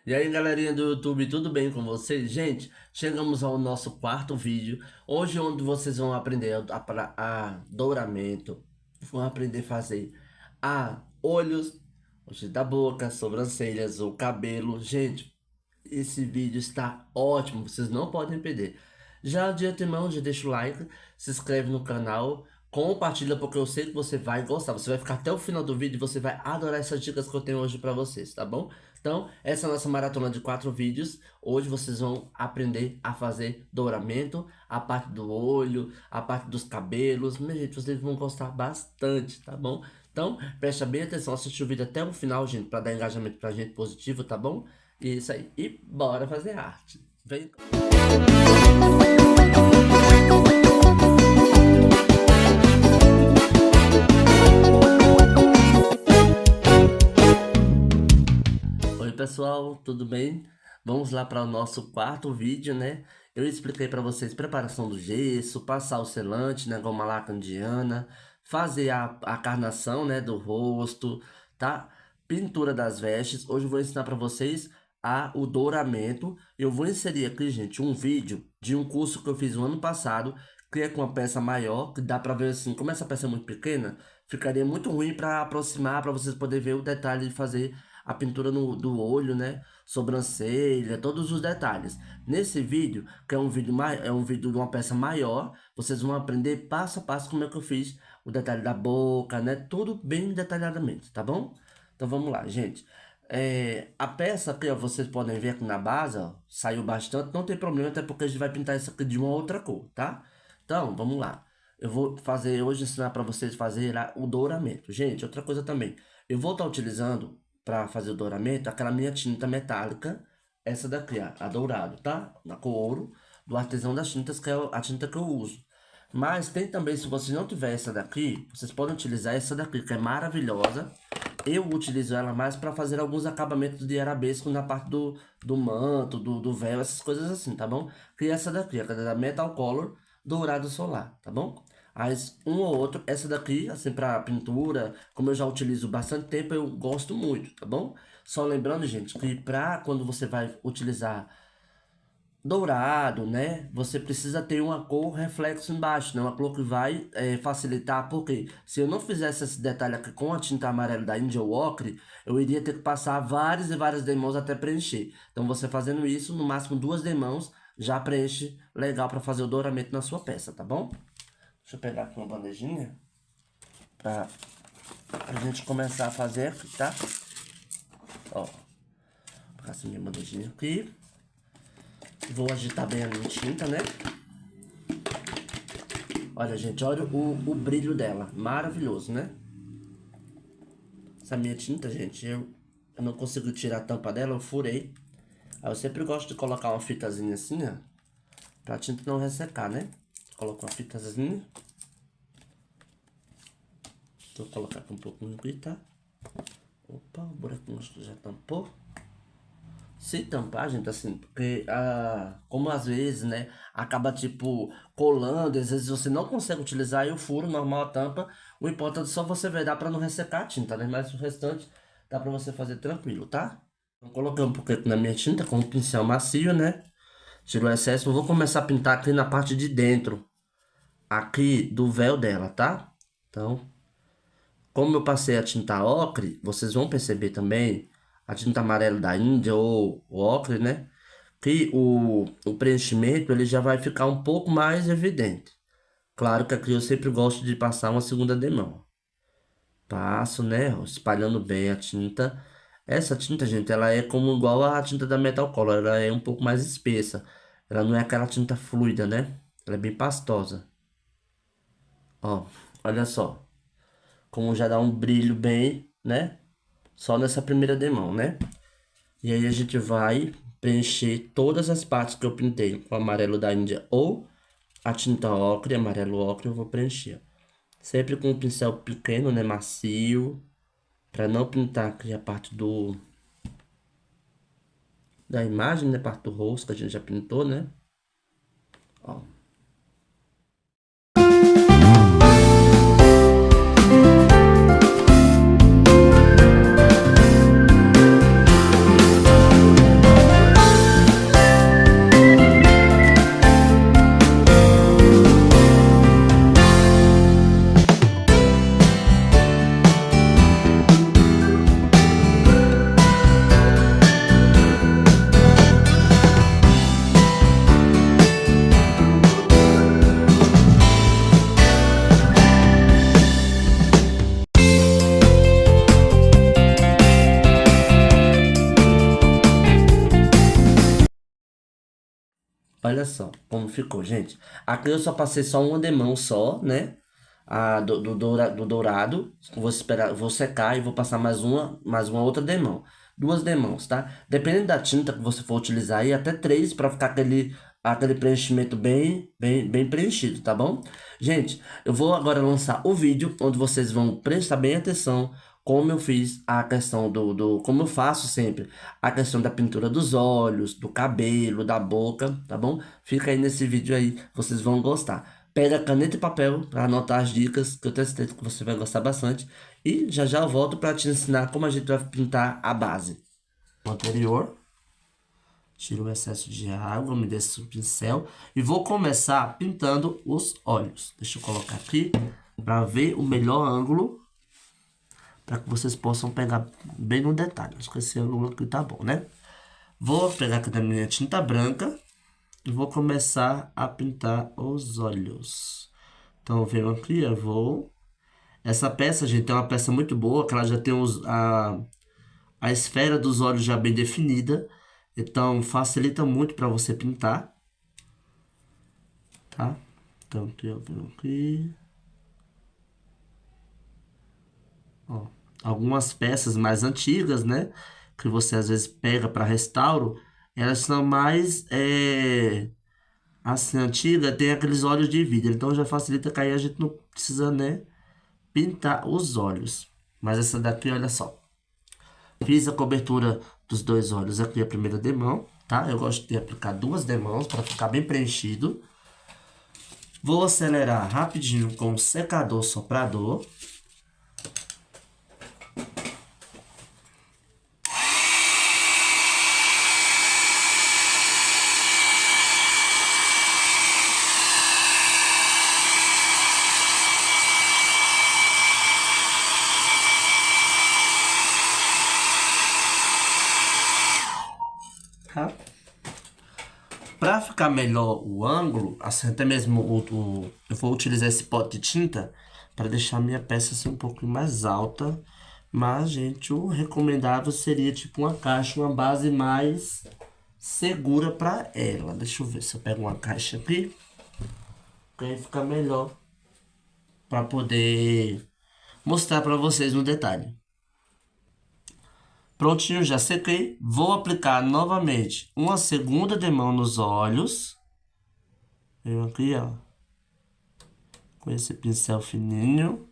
E aí, galerinha do YouTube, tudo bem com vocês? Gente, chegamos ao nosso quarto vídeo, hoje onde vocês vão aprender a douramento, vão aprender a fazer olhos, da boca, sobrancelhas, o cabelo. Gente, esse vídeo está ótimo, vocês não podem perder. Já de antemão, já deixa o like, se inscreve no canal, compartilha porque eu sei que você vai gostar. Você vai ficar até o final do vídeo e você vai adorar essas dicas que eu tenho hoje para vocês, tá bom? Então, essa é a nossa maratona de 4 vídeos. Hoje vocês vão aprender a fazer douramento, a parte do olho, a parte dos cabelos. Minha gente, vocês vão gostar bastante, tá bom? Então, presta bem atenção, assiste o vídeo até o final, gente, para dar engajamento pra gente positivo, tá bom? Isso aí. E bora fazer arte. Vem. Oi pessoal, tudo bem? Vamos lá para o nosso quarto vídeo, né? Eu expliquei para vocês preparação do gesso, passar o selante, né, goma laca indiana, fazer a carnação, né, do rosto, tá? Pintura das vestes. Hoje eu vou ensinar para vocês o douramento. Eu vou inserir aqui, gente, um vídeo de um curso que eu fiz no ano passado, que é com uma peça maior, que dá para ver assim, como essa peça é muito pequena, ficaria muito ruim para aproximar, para vocês poderem ver o detalhe de fazer a pintura do olho, né? Sobrancelha, todos os detalhes. Nesse vídeo, que é um vídeo de uma peça maior, vocês vão aprender passo a passo como é que eu fiz o detalhe da boca, né? Tudo bem detalhadamente, tá bom? Então vamos lá, gente. A peça aqui, ó, vocês podem ver aqui na base, ó, saiu bastante, não tem problema, até porque a gente vai pintar isso aqui de uma outra cor, tá? Então, vamos lá. Eu vou fazer hoje, ensinar para vocês fazer o douramento. Gente, outra coisa também. Eu vou estar utilizando para fazer o douramento aquela minha tinta metálica, essa daqui, ó, a dourado, tá? Na cor ouro, do Artesão das Tintas, que é a tinta que eu uso. Mas tem também, se vocês não tiver essa daqui, vocês podem utilizar essa daqui, que é maravilhosa. Eu utilizo ela mais para fazer alguns acabamentos de arabesco na parte do manto, do véu, essas coisas assim, tá bom? Que é essa daqui, a da Metal Color Dourado Solar, tá bom? Mas um ou outro, essa daqui, assim, para pintura, como eu já utilizo bastante tempo, eu gosto muito, tá bom? Só lembrando, gente, que para quando você vai utilizar dourado, né, você precisa ter uma cor reflexo embaixo, né, uma cor que vai facilitar, porque se eu não fizesse esse detalhe aqui com a tinta amarela da India Ocre, eu iria ter que passar várias e várias demãos até preencher. Então você fazendo isso, no máximo 2 demãos, já preenche legal para fazer o douramento na sua peça, tá bom? Deixa eu pegar aqui uma bandejinha pra a gente começar a fazer aqui, tá? Ó, vou pegar essa minha bandejinha aqui. Vou agitar bem a minha tinta, né? Olha, gente, olha o brilho dela. Maravilhoso, né? Essa minha tinta, gente, eu não consigo tirar a tampa dela, eu furei. Aí eu sempre gosto de colocar uma fitazinha assim, ó, pra tinta não ressecar, né? Coloco uma fitazinha. Vou colocar aqui um pouquinho aqui, tá? Opa, o buraquinho acho que já tampou. Se tampar, gente, assim, porque como às vezes, né, acaba tipo colando, às vezes você não consegue utilizar aí o furo normal, a tampa. O importante é só você vedar para não ressecar a tinta, né? Mas o restante dá para você fazer tranquilo, tá? Então, coloquei um pouquinho na minha tinta com um pincel macio, né? Tirou o excesso. Eu vou começar a pintar aqui na parte de dentro, aqui do véu dela, tá? Então, como eu passei a tinta ocre, vocês vão perceber também a tinta amarela da Índia ou o ocre, né? Que o preenchimento ele já vai ficar um pouco mais evidente. Claro que aqui eu sempre gosto de passar uma segunda demão. Passo, né? Espalhando bem a tinta. Essa tinta, gente, ela é como igual a tinta da Metal Color. Ela é um pouco mais espessa. Ela não é aquela tinta fluida, né? Ela é bem pastosa. Ó, olha só. Como já dá um brilho bem, né? Só nessa primeira demão, né? E aí a gente vai preencher todas as partes que eu pintei com o amarelo da Índia ou a tinta ocre, amarelo ocre, eu vou preencher. Sempre com um pincel pequeno, né? Macio. Pra não pintar aqui a parte da imagem, né? Parte do rosto que a gente já pintou, né? Ó. Olha só como ficou, gente. Aqui eu só passei só uma demão só, né? Do dourado. Vou esperar, vou secar e vou passar mais uma outra demão. Duas demãos, tá? Dependendo da tinta que você for utilizar aí, até três para ficar aquele preenchimento bem preenchido, tá bom? Gente, eu vou agora lançar o vídeo onde vocês vão prestar bem atenção como eu fiz a questão como eu faço sempre, a questão da pintura dos olhos, do cabelo, da boca, tá bom? Fica aí nesse vídeo aí, vocês vão gostar. Pega caneta e papel para anotar as dicas, que eu tenho certeza que você vai gostar bastante. E já já eu volto para te ensinar como a gente vai pintar a base. O anterior, tiro o excesso de água, me desço o pincel e vou começar pintando os olhos. Deixa eu colocar aqui para ver o melhor ângulo, para que vocês possam pegar bem no detalhe. Acho que esse ângulo aqui tá bom, né? Vou pegar aqui da minha tinta branca e vou começar a pintar os olhos. Então, venho aqui, eu vou... Essa peça, gente, é uma peça muito boa, que ela já tem a esfera dos olhos já bem definida. Então, facilita muito para você pintar. Tá? Então, eu venho aqui... Ó, algumas peças mais antigas, né? Que você às vezes pega para restauro, elas são mais assim, antiga, tem aqueles olhos de vidro. Então já facilita que aí a gente não precisa, né, pintar os olhos. Mas essa daqui, olha só. Fiz a cobertura dos dois olhos aqui, a primeira demão, tá? Eu gosto de aplicar duas demãos para ficar bem preenchido. Vou acelerar rapidinho com o secador soprador. Tá? Para ficar melhor o ângulo, assim, até mesmo eu vou utilizar esse pote de tinta para deixar a minha peça assim, um pouco mais alta. Mas, gente, o recomendável seria tipo uma caixa, uma base mais segura para ela. Deixa eu ver se eu pego uma caixa aqui, que aí fica melhor para poder mostrar para vocês no detalhe. Prontinho, já sequei. Vou aplicar novamente uma segunda demão nos olhos. Venho aqui, ó, com esse pincel fininho.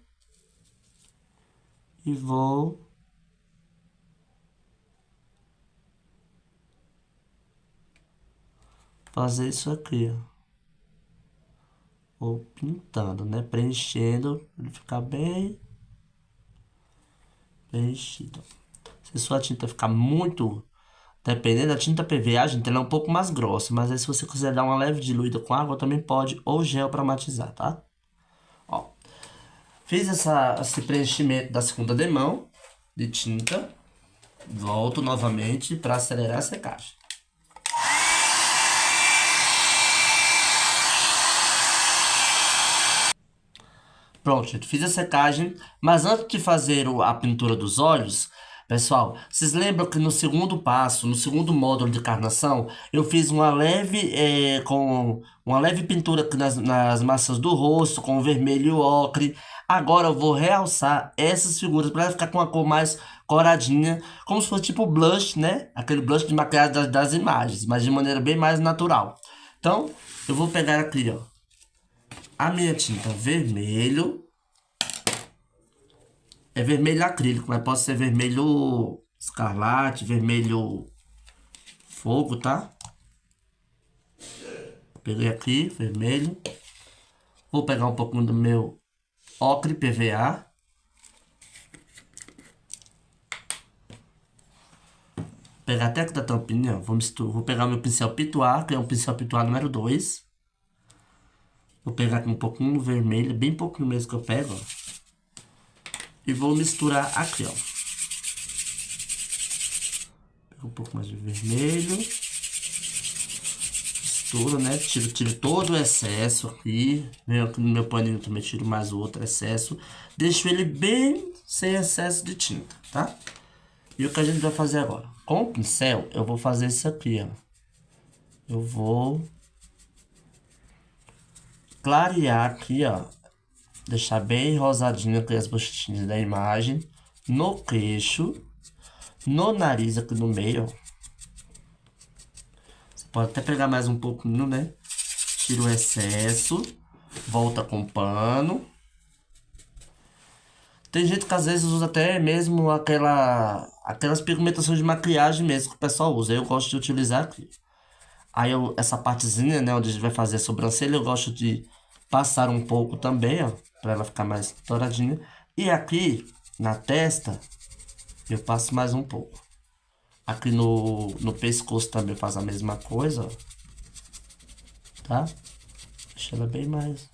E vou fazer isso aqui, ó. Vou pintando, né? Preenchendo, ele ficar bem preenchido. Se sua tinta ficar muito... Dependendo da tinta PVA, gente, ela é um pouco mais grossa. Mas aí se você quiser dar uma leve diluída com água, também pode. Ou gel para matizar, tá? Ó. Fiz esse preenchimento da segunda demão de tinta. Volto novamente para acelerar a secagem. Pronto, gente, fiz a secagem. Mas antes de fazer a pintura dos olhos... Pessoal, vocês lembram que no segundo passo, no segundo módulo de carnação, eu fiz uma leve pintura aqui nas maçãs do rosto, com vermelho e ocre. Agora eu vou realçar essas figuras para ficar com uma cor mais coradinha, como se fosse tipo blush, né? Aquele blush de maquiagem das imagens, mas de maneira bem mais natural. Então, eu vou pegar aqui, ó, a minha tinta vermelho. É vermelho acrílico, mas pode ser vermelho escarlate, vermelho fogo, tá? Peguei aqui, vermelho. Vou pegar um pouquinho do meu ocre PVA. Pegar até aqui da tampinha, vou pegar meu pincel Pituá, que é um pincel Pituá número 2. Vou pegar aqui um pouquinho vermelho, bem pouquinho mesmo que eu pego, ó. E vou misturar aqui, ó. Pega um pouco mais de vermelho. Mistura, né? Tiro todo o excesso aqui. Venho aqui no meu paninho também, tiro mais o outro excesso. Deixo ele bem sem excesso de tinta, tá? E o que a gente vai fazer agora? Com o pincel, eu vou fazer isso aqui, ó. Eu vou clarear aqui, ó. Deixar bem rosadinho aqui as bochechinhas da imagem. No queixo. No nariz aqui no meio, ó. Você pode até pegar mais um pouquinho, né? Tira o excesso. Volta com pano. Tem gente que às vezes usa até mesmo aquelas pigmentações de maquiagem mesmo que o pessoal usa. Eu gosto de utilizar aqui. Aí essa partezinha, né, onde a gente vai fazer a sobrancelha, eu gosto de passar um pouco também, ó, pra ela ficar mais douradinha. E aqui, na testa, eu passo mais um pouco. Aqui no pescoço também faz a mesma coisa, ó. Tá? Deixa ela bem mais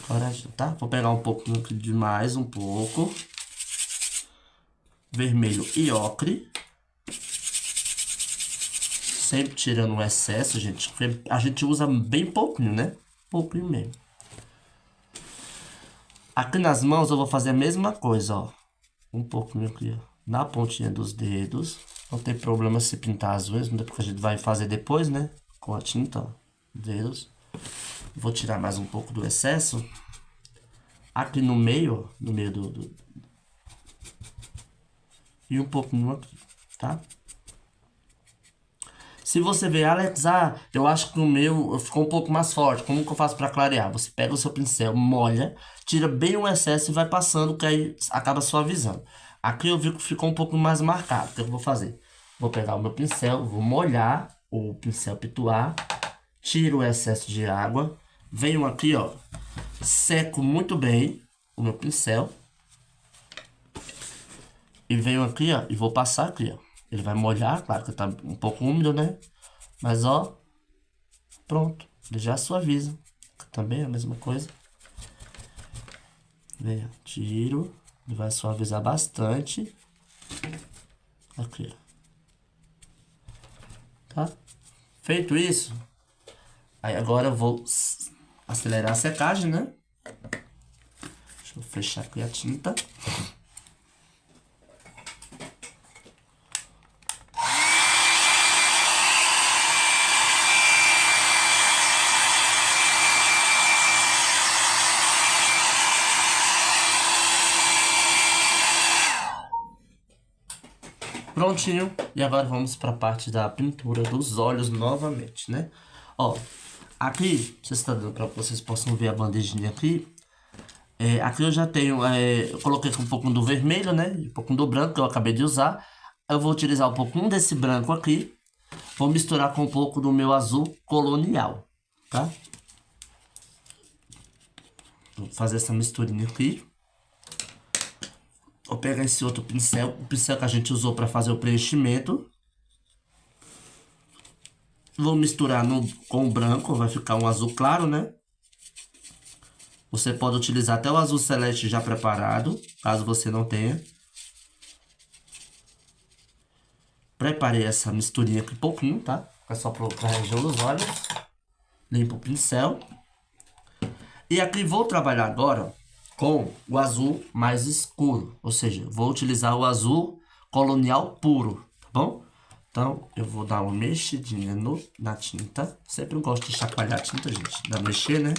coragem, tá? Vou pegar um pouquinho aqui de mais, um pouco. Vermelho e ocre. Sempre tirando o excesso, gente. Porque a gente usa bem pouquinho, né? Pouquinho mesmo. Aqui nas mãos eu vou fazer a mesma coisa, ó. Um pouquinho aqui, ó. Na pontinha dos dedos. Não tem problema se pintar as unhas, porque a gente vai fazer depois, né? Com a tinta, ó. Dedos. Vou tirar mais um pouco do excesso. Aqui no meio, ó. No meio do... E um pouquinho aqui, tá? Se você ver, Alex, eu acho que o meu ficou um pouco mais forte. Como que eu faço para clarear? Você pega o seu pincel, molha, tira bem o excesso e vai passando, que aí acaba suavizando. Aqui eu vi que ficou um pouco mais marcado. O que eu vou fazer? Vou pegar o meu pincel, vou molhar o pincel pituar, tiro o excesso de água, venho aqui, ó, seco muito bem o meu pincel e venho aqui, ó, e vou passar aqui, ó. Ele vai molhar, claro que tá um pouco úmido, né? Mas, ó, pronto. Ele já suaviza. Também é a mesma coisa. Vem, tiro. Ele vai suavizar bastante. Aqui, tá? Feito isso, aí agora eu vou acelerar a secagem, né? Deixa eu fechar aqui a tinta. Prontinho. E agora vamos para a parte da pintura dos olhos novamente, né? Ó, aqui, vocês estão dando para que vocês possam ver a bandejinha aqui. Aqui eu já tenho, eu coloquei um pouquinho do vermelho, né? Um pouquinho do branco que eu acabei de usar. Eu vou utilizar um pouquinho desse branco aqui. Vou misturar com um pouco do meu azul colonial, tá? Vou fazer essa misturinha aqui. Vou pegar esse outro pincel, o pincel que a gente usou para fazer o preenchimento. Vou misturar com o branco, vai ficar um azul claro, né? Você pode utilizar até o azul celeste já preparado, caso você não tenha. Preparei essa misturinha aqui um pouquinho, tá? É só para a região dos olhos. Limpo o pincel. E aqui vou trabalhar agora com o azul mais escuro. Ou seja, vou utilizar o azul colonial puro, tá bom? Então, eu vou dar uma mexidinha na tinta. Sempre eu gosto de chacoalhar a tinta, gente. Dá mexer, né?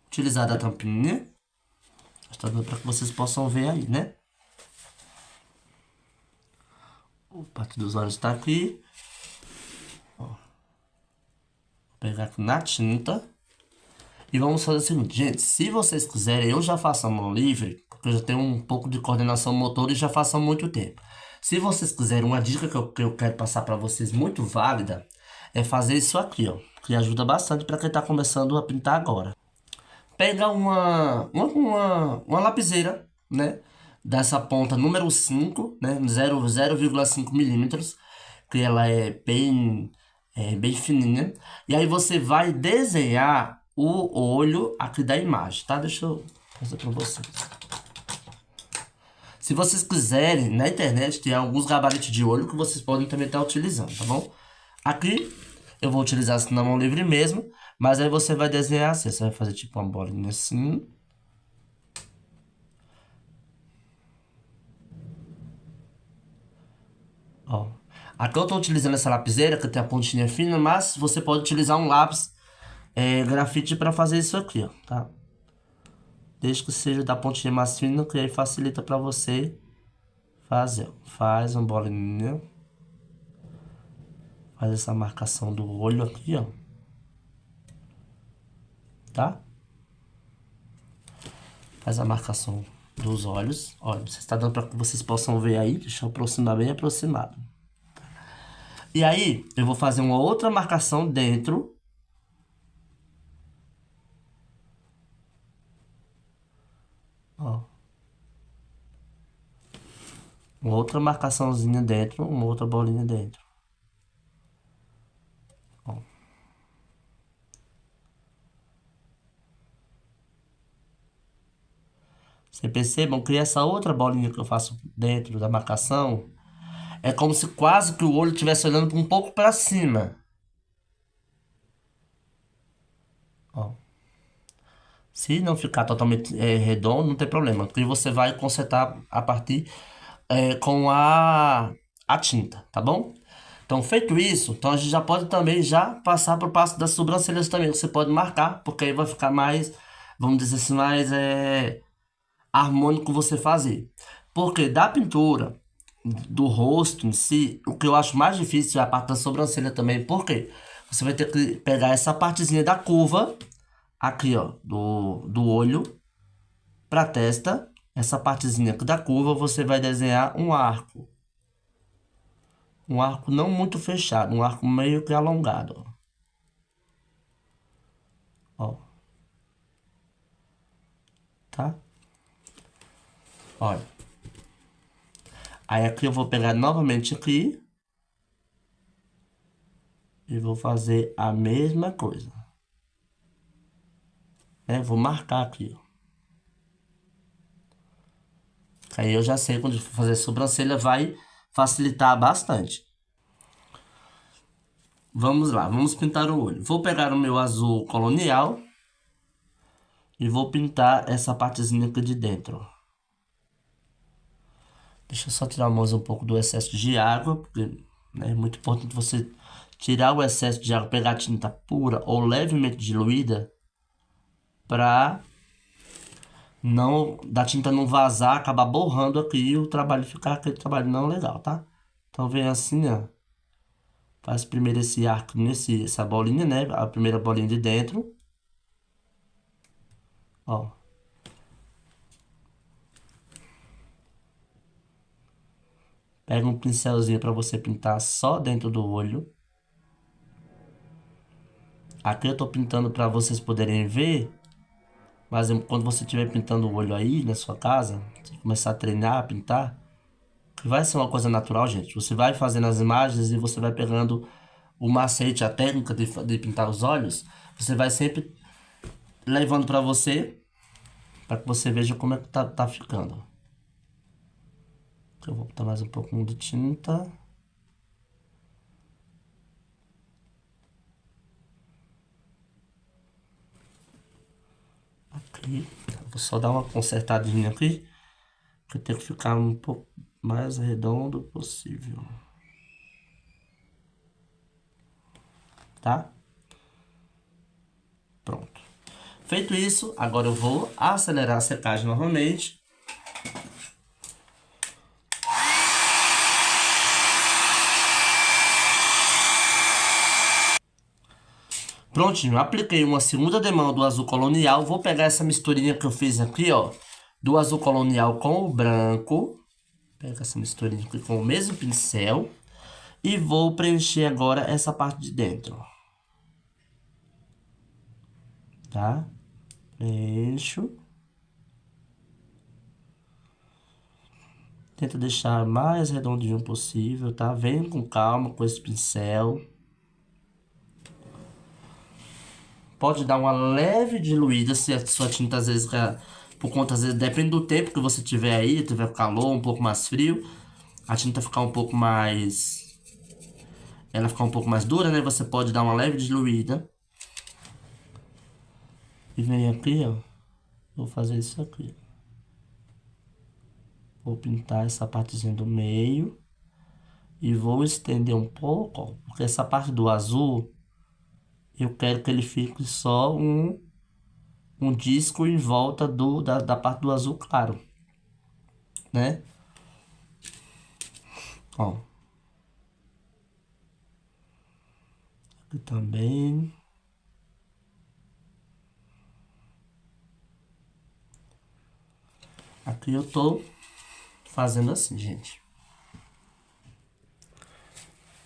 Utilizar a tampinha. Estou dando para que vocês possam ver aí, né? A parte dos olhos está aqui. Ó. Vou pegar aqui na tinta. E vamos fazer o seguinte, gente. Se vocês quiserem, eu já faço a mão livre. Porque eu já tenho um pouco de coordenação motora e já faço há muito tempo. Se vocês quiserem, uma dica que eu quero passar para vocês muito válida é fazer isso aqui, ó. Que ajuda bastante para quem está começando a pintar agora. Pega uma lapiseira, né? Dessa ponta número 5, né? 0,5 milímetros. Que ela bem fininha. E aí você vai desenhar o olho aqui da imagem, tá? Deixa eu fazer para vocês. Se vocês quiserem, na internet tem alguns gabaritos de olho que vocês podem também estar utilizando, tá bom? Aqui eu vou utilizar assim na mão livre mesmo, mas aí você vai desenhar assim, você vai fazer tipo uma bolinha assim. Ó. Aqui eu tô utilizando essa lapiseira que tem a pontinha fina, mas você pode utilizar um lápis grafite para fazer isso aqui, ó, tá? Desde que seja da pontinha mais fina, que aí facilita para você fazer. Faz uma bolinha. Faz essa marcação do olho aqui, ó. Tá? Faz a marcação dos olhos. Olha, você está dando para que vocês possam ver aí. Deixa eu aproximar bem aproximado. E aí, eu vou fazer uma outra marcação dentro. Ó. Uma outra marcaçãozinha dentro, uma outra bolinha dentro. Ó. Você percebam que essa outra bolinha que eu faço dentro da marcação é como se quase que o olho estivesse olhando um pouco para cima. Ó. Se não ficar totalmente redondo, não tem problema, porque você vai consertar a partir com a tinta, tá bom? Então, feito isso, então a gente já pode também já passar para o passo das sobrancelhas também. Você pode marcar, porque aí vai ficar mais, vamos dizer assim, mais harmônico você fazer. Porque da pintura do rosto em si, o que eu acho mais difícil é a parte da sobrancelha também. Por quê? Você vai ter que pegar essa partezinha da curva, aqui ó, do olho, pra testa. Essa partezinha aqui da curva, você vai desenhar um arco. Um arco não muito fechado, um arco meio que alongado. Ó. Tá? Olha. Aí aqui eu vou pegar novamente aqui. E vou fazer a mesma coisa. Vou marcar aqui, ó. Aí eu já sei quando fazer sobrancelha vai facilitar bastante. Vamos lá, vamos pintar o olho. Vou pegar o meu azul colonial e vou pintar essa partezinha aqui de dentro. Deixa eu só tirar mais um pouco do excesso de água, porque é muito importante você tirar o excesso de água, pegar a tinta pura ou levemente diluída para não da tinta não vazar, acabar borrando aqui e o trabalho ficar aquele trabalho não legal, tá? Então vem assim, ó. Faz primeiro esse arco essa bolinha, né? A primeira bolinha de dentro. Ó. Pega um pincelzinho para você pintar só dentro do olho. Aqui eu tô pintando para vocês poderem ver. Mas quando você estiver pintando o olho aí na sua casa, você começar a treinar, a pintar, que vai ser uma coisa natural, gente. Você vai fazendo as imagens e você vai pegando o macete, a técnica de pintar os olhos. Você vai sempre levando para você, para que você veja como é que tá ficando. Eu vou botar mais um pouquinho de tinta. Aqui. Vou só dar uma consertadinha aqui. Que tem que ficar um pouco mais redondo possível. Tá? Pronto. Feito isso, agora eu vou acelerar a secagem novamente. Prontinho, apliquei uma segunda demão do azul colonial. Vou pegar essa misturinha que eu fiz aqui, ó, do azul colonial com o branco. Pega essa misturinha aqui com o mesmo pincel. E vou preencher agora essa parte de dentro. Tá? Preencho. Tenta deixar mais redondinho possível, tá? Vem com calma com esse pincel. Pode dar uma leve diluída se a sua tinta às vezes, por conta, às vezes, depende do tempo que você tiver aí, tiver calor, um pouco mais frio, a tinta ficar um pouco mais, ela ficar um pouco mais dura, né? Você pode dar uma leve diluída. E vem aqui, ó, vou fazer isso aqui. Vou pintar essa partezinha do meio E vou estender um pouco, ó, porque essa parte do azul, eu quero que ele fique só um disco em volta da parte do azul claro, né? Ó, aqui também. Aqui eu tô fazendo assim, gente.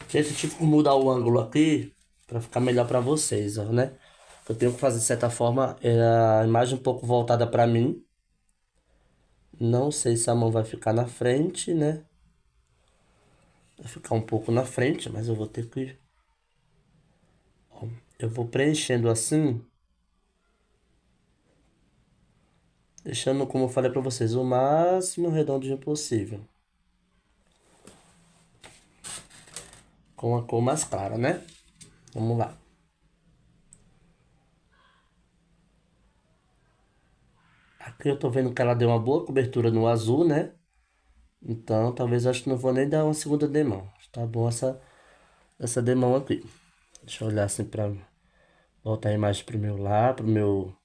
Gente, eu tive que mudar o ângulo aqui para ficar melhor para vocês, ó, né? Eu tenho que fazer de certa forma a imagem um pouco voltada para mim. Não sei se a mão vai ficar na frente, né? Vai ficar um pouco na frente, mas eu vou ter que... Ó, eu vou preenchendo assim, deixando, como eu falei para vocês, o máximo redondinho possível. Com a cor mais clara, né? Vamos lá. Aqui eu tô vendo que ela deu uma boa cobertura no azul, né? Então, talvez eu acho que não vou nem dar uma segunda demão. Tá bom essa demão aqui. Deixa eu olhar assim pra voltar a imagem pro meu lá, pro meu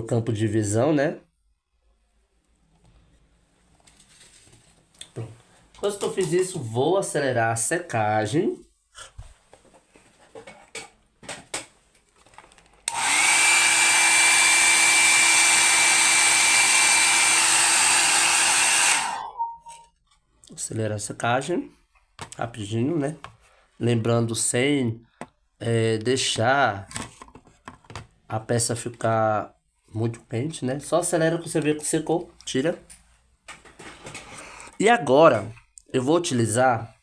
campo de visão, né? Pronto. Depois que eu fiz isso, vou acelerar a secagem. Acelerar a secagem, rapidinho, né? Lembrando, sem deixar a peça ficar muito quente, né? Só acelera que você vê que secou, tira. E agora, eu vou utilizar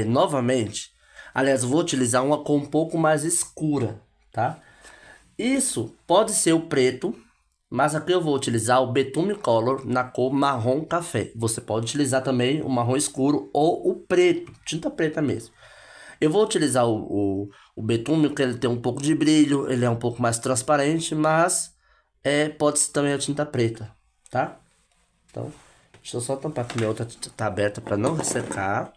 novamente. Aliás, eu vou utilizar uma cor um pouco mais escura, tá? Isso pode ser o preto, mas aqui eu vou utilizar o Betume Color na cor marrom café. Você pode utilizar também o marrom escuro ou o preto, tinta preta mesmo. Eu vou utilizar o betume, porque ele tem um pouco de brilho, ele é um pouco mais transparente, mas pode ser também a tinta preta, tá? Então, deixa eu só tampar que minha outra tinta tá aberta para não ressecar.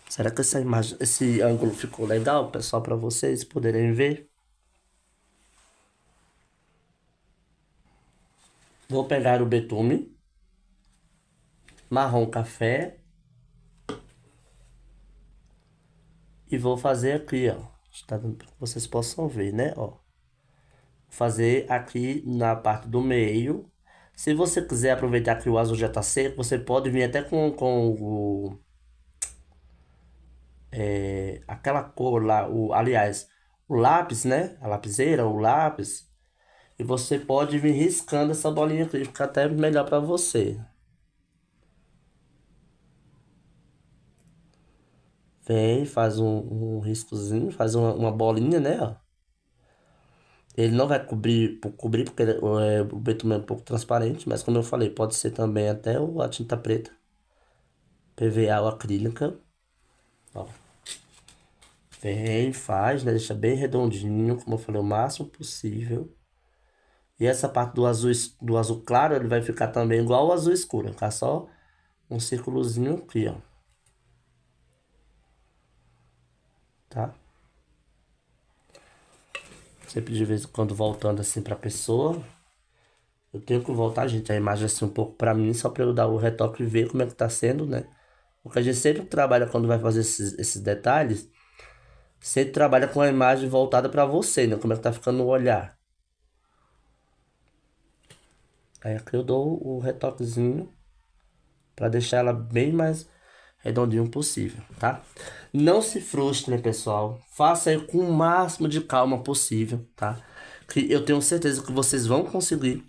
Será que essa imagem, esse ângulo ficou legal, pessoal, para vocês poderem ver? Vou pegar o betume, marrom café, e vou fazer aqui, ó. Tá dando para que vocês possam ver, né, ó. Fazer aqui na parte do meio. Se você quiser aproveitar que o azul já tá seco, você pode vir até com aquela cor lá, aliás, o lápis, né? A lapiseira, o lápis. E você pode vir riscando essa bolinha aqui, fica até melhor para você. Vem, faz um riscozinho, faz uma bolinha, né? Ó. Ele não vai cobrir porque o betume é um pouco transparente, mas como eu falei, pode ser também até a tinta preta, PVA ou acrílica. Ó. Vem, faz, né? Deixa bem redondinho, como eu falei, o máximo possível. E essa parte do azul claro, ele vai ficar também igual ao azul escuro. Vai ficar só um círculozinho aqui, ó. Tá? Sempre de vez em quando voltando assim pra pessoa. Eu tenho que voltar, gente, a imagem assim um pouco pra mim, só pra eu dar o retoque e ver como é que tá sendo, né? Porque a gente sempre trabalha quando vai fazer esses detalhes, sempre trabalha com a imagem voltada pra você, né? Como é que tá ficando o olhar. Aí aqui eu dou o retoquezinho pra deixar ela bem mais redondinho possível, tá? Não se frustre, né, pessoal? Faça aí com o máximo de calma possível, tá? Que eu tenho certeza que vocês vão conseguir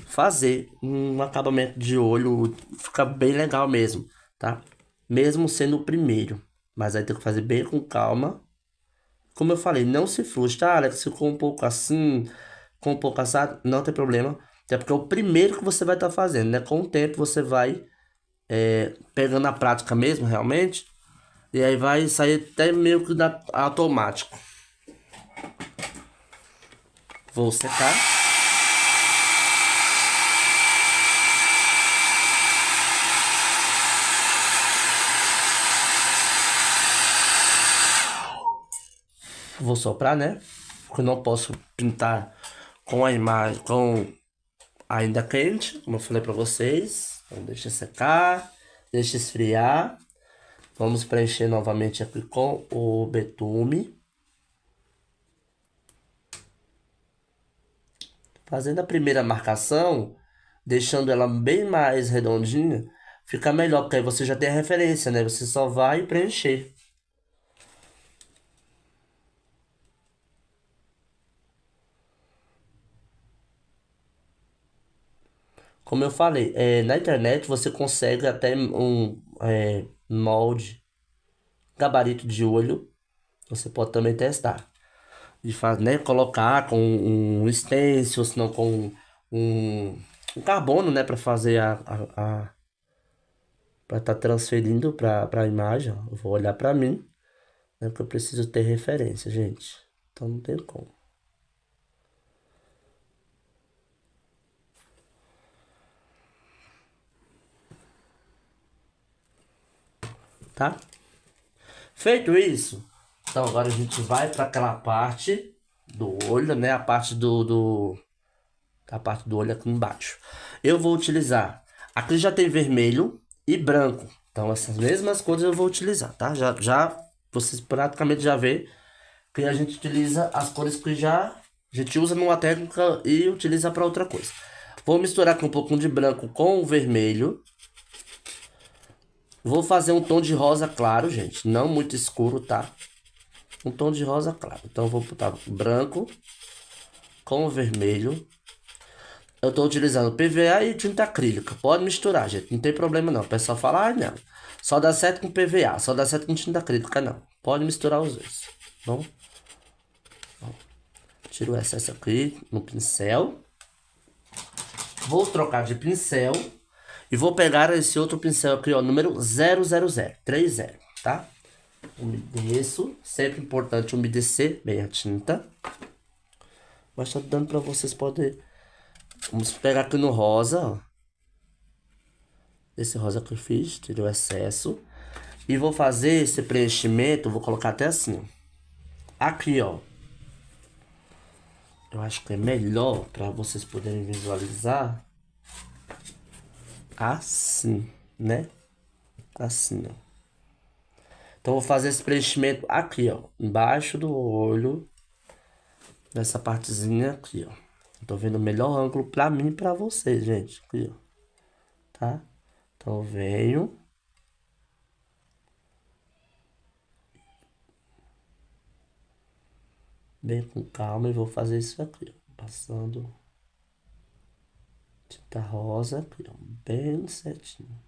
fazer um acabamento de olho, fica bem legal mesmo, tá? Mesmo sendo o primeiro, mas aí tem que fazer bem com calma. Como eu falei, não se frustre, ah, Alex, ficou um pouco assim, com um pouco assado, não tem problema. Até porque é o primeiro que você vai estar fazendo, né? Com o tempo você vai pegando a prática mesmo, realmente. E aí vai sair até meio que automático. Vou secar. vou soprar, né? Porque eu não posso pintar com a imagem, com ainda quente, como eu falei pra vocês. Então deixa secar, deixa esfriar. Vamos preencher novamente aqui com o betume. Fazendo a primeira marcação, deixando ela bem mais redondinha, fica melhor, porque aí você já tem a referência, né? Você só vai preencher. Como eu falei, na internet você consegue até um molde, gabarito de olho. Você pode também testar. De fazer, né? Colocar com um stencil, ou senão com um, um carbono, né? Para fazer para estar transferindo para a imagem. Ó. Eu vou olhar para mim, né? Porque eu preciso ter referência, gente. Então não tem como. Tá? Feito isso, então agora a gente vai para aquela parte do olho, né? A parte a parte do olho aqui embaixo. Eu vou utilizar, aqui já tem vermelho e branco, então essas mesmas cores eu vou utilizar, tá? Já vocês praticamente já vê que a gente utiliza as cores que já a gente usa numa técnica e utiliza para outra coisa. Vou misturar com um pouquinho de branco com o vermelho. Vou fazer um tom de rosa claro, gente. Não muito escuro, tá? Um tom de rosa claro. Então eu vou botar branco com o vermelho. Eu tô utilizando PVA e tinta acrílica. Pode misturar, gente. Não tem problema não. O pessoal fala, ah, não. Só dá certo com PVA. Só dá certo com tinta acrílica, não. Pode misturar os dois. Bom? Tiro o excesso aqui no pincel. Vou trocar de pincel. E vou pegar esse outro pincel aqui, ó, número 00030, tá? Umedeço, sempre importante umedecer bem a tinta. Mas tá dando pra vocês poderem... Vamos pegar aqui no rosa, ó. Esse rosa que eu fiz, tirei o excesso. E vou fazer esse preenchimento, vou colocar até assim, ó. Aqui, ó. Eu acho que é melhor pra vocês poderem visualizar. Assim, né? Assim, ó. Então, vou fazer esse preenchimento aqui, ó. Embaixo do olho. Nessa partezinha aqui, ó. Tô vendo o melhor ângulo pra mim e pra vocês, gente. Aqui, ó. Tá? Então, eu venho. Bem com calma e vou fazer isso aqui, ó. Passando tinta rosa aqui, ó. Bem certinho.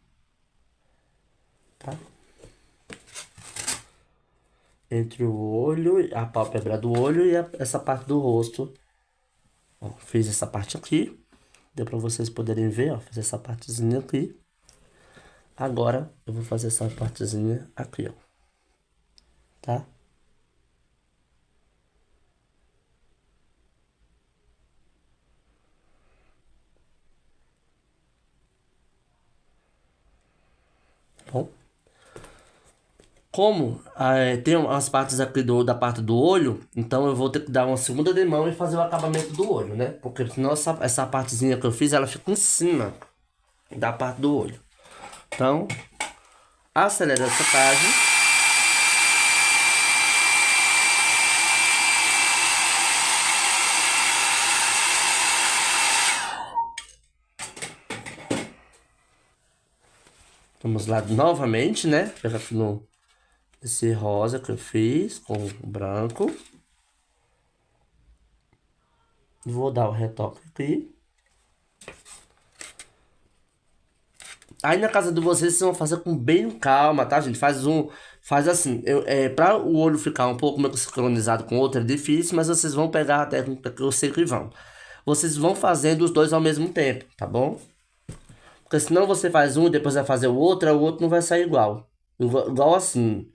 Tá? Entre o olho, a pálpebra do olho e essa parte do rosto. Ó, fiz essa parte aqui. Deu pra vocês poderem ver, ó. Fiz essa partezinha aqui. Agora, eu vou fazer essa partezinha aqui, ó. Tá? Bom. Como tem umas partes aqui da parte do olho, então eu vou ter que dar uma segunda de mão e fazer o acabamento do olho, né? Porque senão essa partezinha que eu fiz, ela fica em cima da parte do olho. Então, acelera essa secagem. Vamos lá novamente, né? Pegar aqui no esse rosa que eu fiz com o branco. Vou dar o retoque aqui. Aí na casa de vocês, vocês vão fazer com bem calma, tá, gente? Faz assim, pra o olho ficar um pouco meio sincronizado com o outro é difícil, mas vocês vão pegar a técnica que eu sei que vão. Vocês vão fazendo os dois ao mesmo tempo, tá bom? Porque senão você faz um e depois vai fazer o outro não vai sair igual. Igual assim,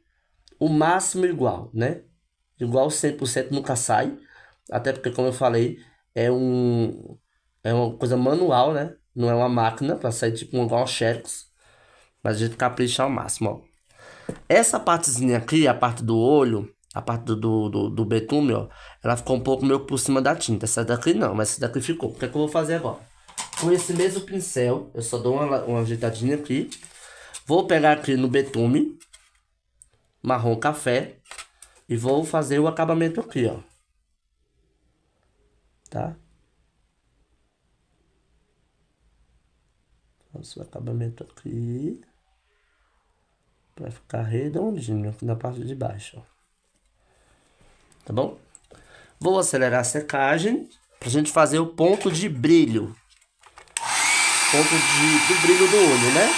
o máximo igual, né? Igual 100% nunca sai. Até porque, como eu falei, é uma coisa manual, né? Não é uma máquina para sair tipo igual ao Xerox. Mas a gente capricha ao máximo, ó. Essa partezinha aqui, a parte do olho, a parte do betume, ó, ela ficou um pouco meio por cima da tinta. Essa daqui não, mas essa daqui ficou. O que é que eu vou fazer agora? Com esse mesmo pincel, eu só dou uma ajeitadinha aqui. Vou pegar aqui no betume, marrom café, e vou fazer o acabamento aqui, ó. Tá? Faço o acabamento aqui. Pra ficar redondinho aqui na parte de baixo, ó. Tá bom? Vou acelerar a secagem pra gente fazer o ponto de brilho. Ponto do brilho do olho, né?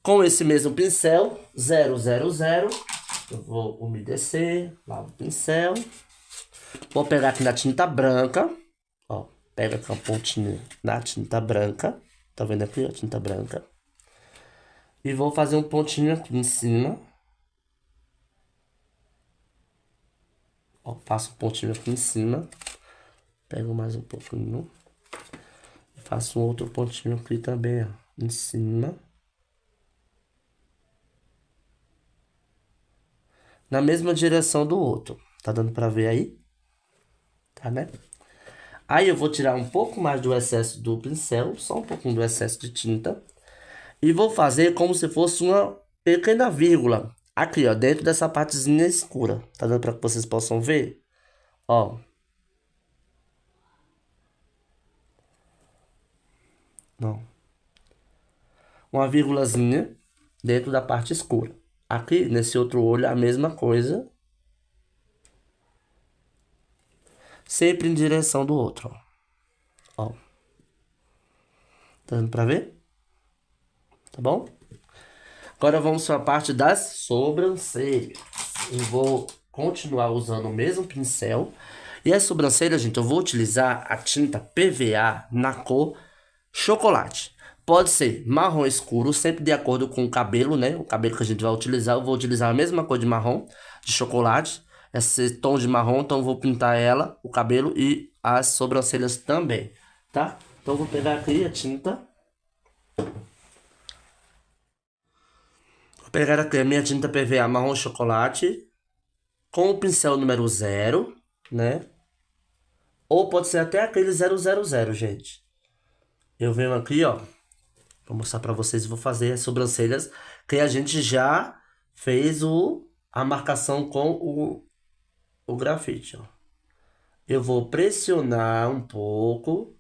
Com esse mesmo pincel, 000, eu vou umedecer, lavo o pincel. Vou pegar aqui na tinta branca, ó, pega aqui uma pontinha na tinta branca, tá vendo aqui, ó, tinta branca. E vou fazer um pontinho aqui em cima. Ó, faço um pontinho aqui em cima. Pego mais um pouquinho. Faço um outro pontinho aqui também, ó, em cima. Na mesma direção do outro. Tá dando pra ver aí? Tá, né? Aí eu vou tirar um pouco mais do excesso do pincel, só um pouquinho do excesso de tinta. E vou fazer como se fosse uma pequena vírgula. Aqui, ó, dentro dessa partezinha escura. Tá dando pra que vocês possam ver? Ó. Não. Uma vírgulazinha dentro da parte escura. Aqui, nesse outro olho, a mesma coisa. Sempre em direção do outro, ó. Ó. Tá dando pra ver? Tá bom? Agora vamos para a parte das sobrancelhas. Eu vou continuar usando o mesmo pincel. E as sobrancelhas, gente, eu vou utilizar a tinta PVA na cor chocolate. Pode ser marrom escuro, sempre de acordo com o cabelo, né? O cabelo que a gente vai utilizar. Eu vou utilizar a mesma cor de marrom, de chocolate. Esse tom de marrom, então eu vou pintar ela, o cabelo e as sobrancelhas também, tá? Então eu vou pegar aqui a tinta. Vou pegar aqui a minha tinta PVA marrom chocolate com o pincel número 0, né? Ou pode ser até aquele 000, gente. Eu venho aqui, ó. Vou mostrar pra vocês e vou fazer as sobrancelhas que a gente já fez a marcação com o grafite, ó. Eu vou pressionar um pouco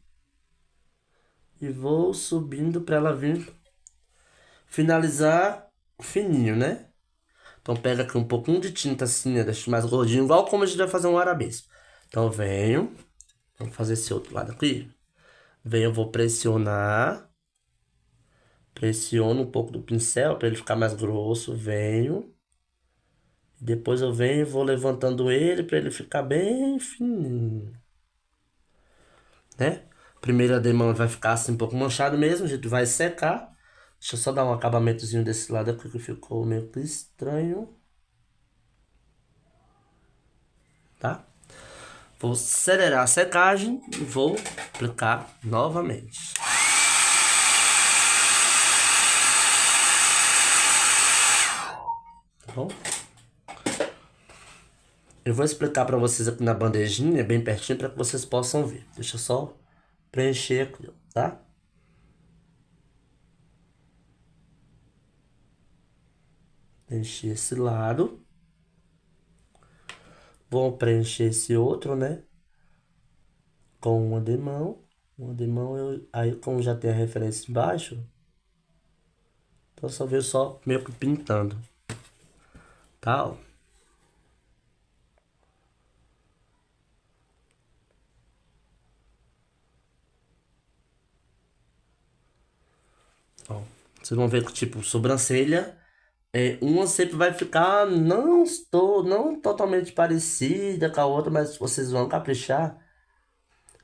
e vou subindo pra ela vir finalizar fininho, né? Então pega aqui um pouquinho de tinta assim, né? Deixa mais gordinho, igual como a gente vai fazer um arabesco. Então venho, vamos fazer esse outro lado aqui. Venho, eu vou pressionar. Pressiono um pouco do pincel para ele ficar mais grosso. Venho. Depois eu venho e vou levantando ele para ele ficar bem fininho, né? Primeira demão vai ficar assim um pouco manchado mesmo, a gente vai secar. Deixa eu só dar um acabamentozinho desse lado aqui que ficou meio que estranho. Tá? Vou acelerar a secagem e vou aplicar novamente. Tá bom? Eu vou explicar para vocês aqui na bandejinha, bem pertinho, para que vocês possam ver. Deixa eu só preencher aqui, tá? Preencher esse lado. Vou preencher esse outro, né? Com uma demão. Uma demão, aí como já tem a referência embaixo, então só vejo só meio que pintando. Tá? Ó, vocês vão ver que, tipo, sobrancelha, uma sempre vai ficar, não totalmente parecida com a outra, mas vocês vão caprichar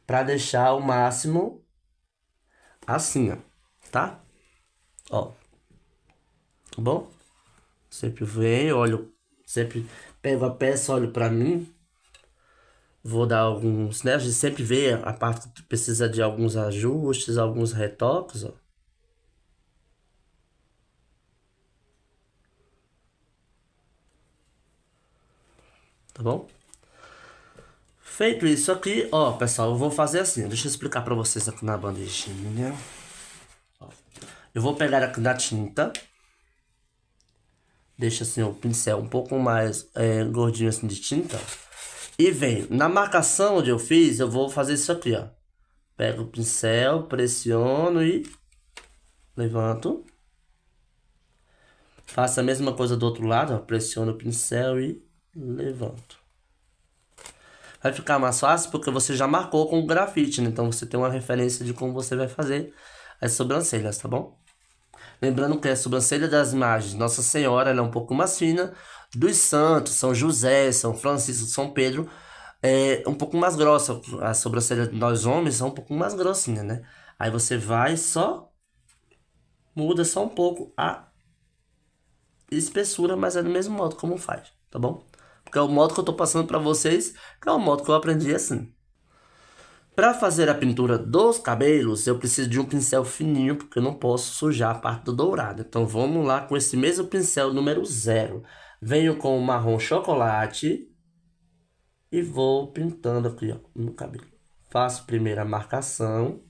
pra deixar o máximo assim, ó, tá? Ó, tá bom? Sempre venho, olho, sempre pego a peça, olho pra mim, Vou dar alguns, né? A gente sempre vê a parte que precisa de alguns ajustes, alguns retoques, ó. Tá bom? Feito isso aqui, ó, pessoal, eu vou fazer assim. Deixa eu explicar pra vocês aqui na bandejinha. Ó. Eu vou pegar aqui na tinta. Deixa assim o pincel um pouco mais gordinho assim de tinta. E venho. Na marcação onde eu fiz, eu vou fazer isso aqui, ó. Pego o pincel, pressiono e levanto. Faço a mesma coisa do outro lado, ó. Pressiono o pincel e levanto. Vai ficar mais fácil porque você já marcou com o grafite, né? Então você tem uma referência de como você vai fazer as sobrancelhas, tá bom? Lembrando que a sobrancelha das imagens Nossa Senhora ela é um pouco mais fina, dos santos, São José, São Francisco, São Pedro, é um pouco mais grossa. A sobrancelha de nós homens são um pouco mais grossinha, né? Aí você vai só muda só um pouco a espessura, mas é do mesmo modo como faz, tá bom? Porque é o modo que eu tô passando pra vocês, que é o modo que eu aprendi assim. Para fazer a pintura dos cabelos, eu preciso de um pincel fininho, porque eu não posso sujar a parte do dourado. Então vamos lá com esse mesmo pincel número 0. Venho com o marrom chocolate e vou pintando aqui, ó, no cabelo. Faço primeiro a marcação.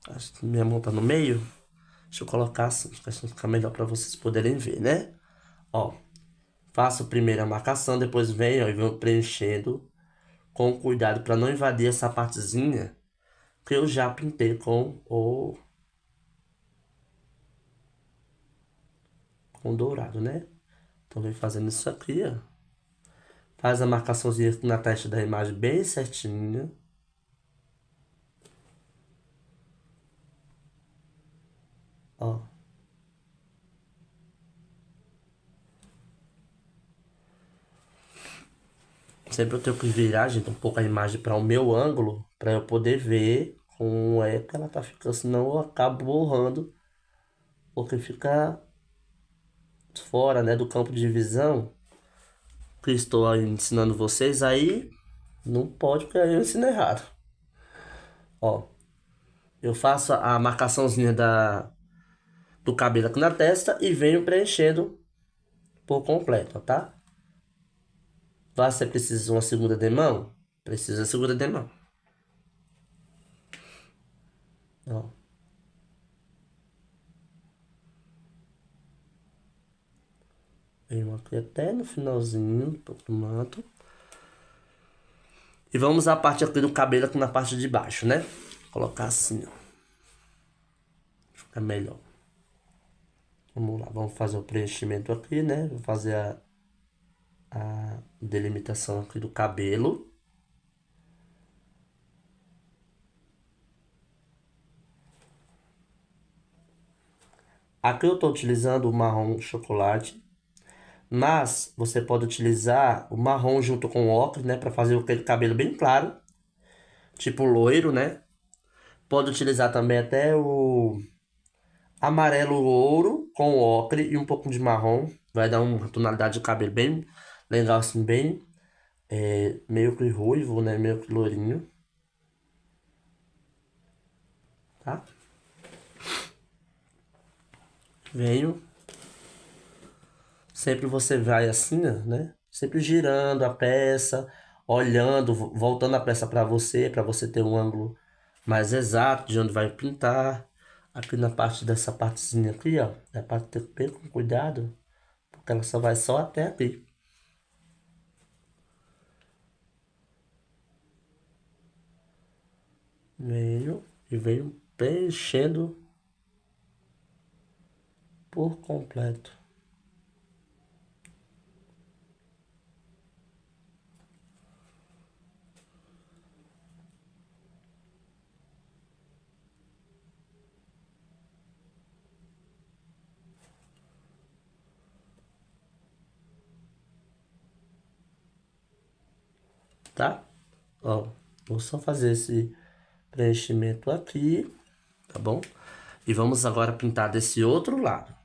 Acho que minha mão tá no meio. Deixa eu colocar assim, para ficar melhor para vocês poderem ver, né? Ó, faço primeiro a marcação, depois venho, ó, e venho preenchendo com cuidado para não invadir essa partezinha que eu já pintei com dourado, né? Então vem fazendo isso aqui, ó. Faz a marcaçãozinha na testa da imagem bem certinha. Ó. Sempre eu tenho que virar, gente, um pouco a imagem para o meu ângulo, para eu poder ver como é que ela tá ficando, senão eu acabo borrando, porque fica fora, né, do campo de visão que estou aí ensinando vocês, aí não pode, porque aí eu ensino errado. Ó, eu faço a marcaçãozinha do cabelo aqui na testa e venho preenchendo por completo, tá? Você precisa de uma segunda demão? Precisa de segunda demão. Ó. Venho aqui até no finalzinho do manto. E vamos à parte aqui do cabelo aqui na parte de baixo, né? Vou colocar assim, ó. Fica melhor. Vamos lá, vamos fazer o preenchimento aqui, né? Vou fazer a delimitação aqui do cabelo. Aqui eu tô utilizando o marrom chocolate. Mas você pode utilizar o marrom junto com o ocre, né? Pra fazer aquele cabelo bem claro. Tipo loiro, né? Pode utilizar também até o amarelo ouro com ocre e um pouco de marrom. Vai dar uma tonalidade de cabelo bem legal, assim, bem meio que ruivo, né? Meio que lourinho. Tá? Venho. Sempre você vai assim, né? Sempre girando a peça, olhando, voltando a peça para você ter um ângulo mais exato de onde vai pintar. Aqui na parte dessa partezinha aqui, ó, é para ter bem com cuidado, porque ela só vai só até aqui. Venho e venho preenchendo por completo. Tá? Ó, vou só fazer esse preenchimento aqui, tá bom? E vamos agora pintar desse outro lado.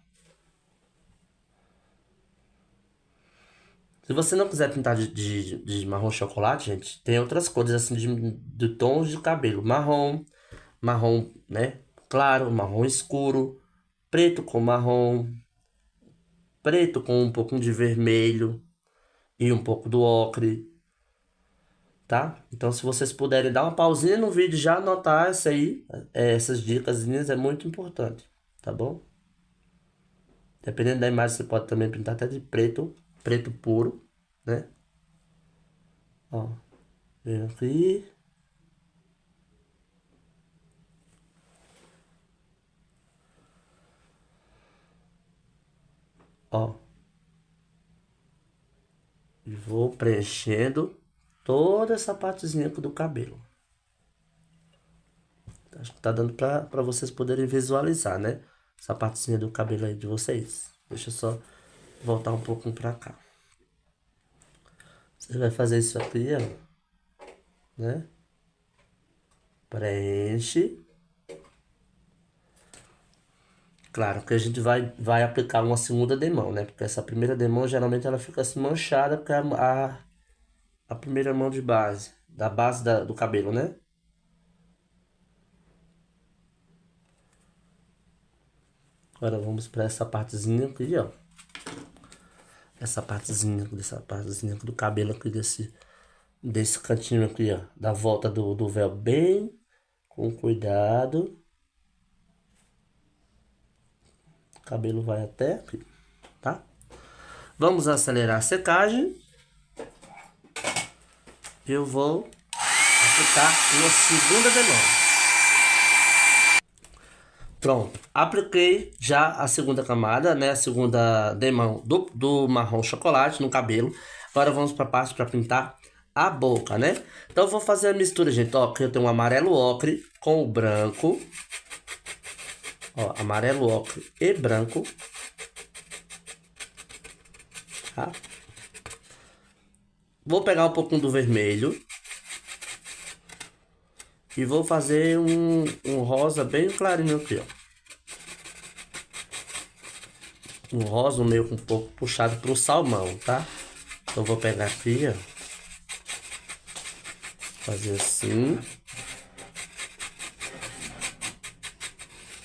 Se você não quiser pintar de marrom chocolate, gente, tem outras cores assim de tons de cabelo. Marrom, marrom, né? Claro, marrom escuro, preto com marrom, preto com um pouquinho de vermelho e um pouco do ocre, tá? Então, se vocês puderem dar uma pausinha no vídeo e já anotar essa aí, essas dicas é muito importante, tá bom? Dependendo da imagem, você pode também pintar até de preto, preto puro, né? Ó, vem aqui. Ó. E vou preenchendo toda essa partezinha aqui do cabelo. Acho que tá dando pra vocês poderem visualizar, né? Essa partezinha do cabelo aí de vocês. Deixa eu só voltar um pouquinho pra cá. Você vai fazer isso aqui, ó. Né? Preenche. Claro que a gente vai aplicar uma segunda demão, né? Porque essa primeira demão, geralmente, ela fica assim manchada, porque é a primeira mão de base. Da base do cabelo, né? Agora vamos para essa partezinha aqui, ó. Essa partezinha aqui do cabelo aqui, desse cantinho aqui, ó. Da volta do véu, bem com cuidado. O cabelo vai até aqui, tá? Vamos acelerar a secagem. Eu vou aplicar uma segunda demão. Pronto, apliquei já a segunda camada, né? A segunda demão do marrom chocolate no cabelo. Agora vamos para a parte para pintar a boca, né? Então eu vou fazer a mistura, gente. Ó, aqui eu tenho um amarelo ocre com o branco. Ó, amarelo ocre e branco. Tá? Vou pegar um pouquinho do vermelho. E vou fazer um rosa bem clarinho aqui, ó. Um rosa meio um pouco puxado pro salmão, tá? Então vou pegar aqui, ó. Fazer assim.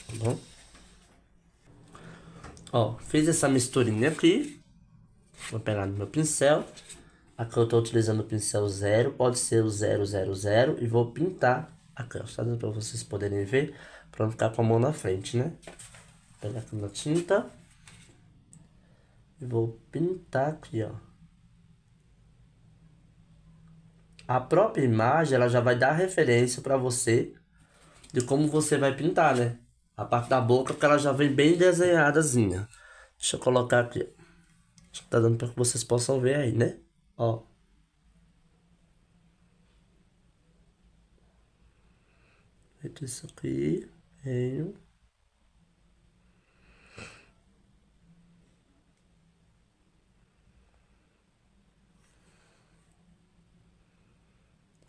Tá bom? Ó, fiz essa misturinha aqui. Vou pegar no meu pincel. Aqui eu tô utilizando o pincel 0, pode ser o 000. E vou pintar aqui, ó. Só pra vocês poderem ver, pra não ficar com a mão na frente, né? Vou pegar aqui na tinta. E vou pintar aqui, ó. A própria imagem, ela já vai dar referência pra você de como você vai pintar, né? A parte da boca, porque ela já vem bem desenhadazinha. Deixa eu colocar aqui, ó. Acho que tá dando pra que vocês possam ver aí, né? Ó. Feito isso aqui, venho.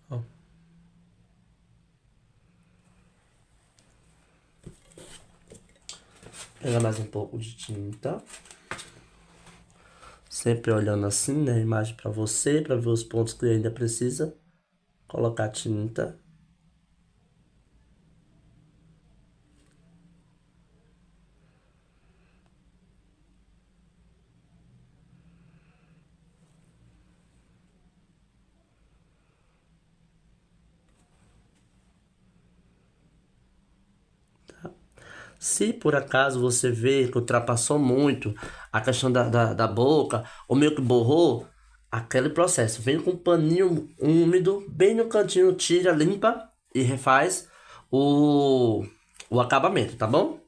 Ó. Pegar mais um pouco de tinta. Sempre olhando assim, né, a imagem pra você, pra ver os pontos que ainda precisa colocar tinta. Se por acaso você vê que ultrapassou muito a questão da boca, ou meio que borrou, aquele processo. Vem com um paninho úmido, bem no cantinho, tira, limpa e refaz o acabamento, tá bom?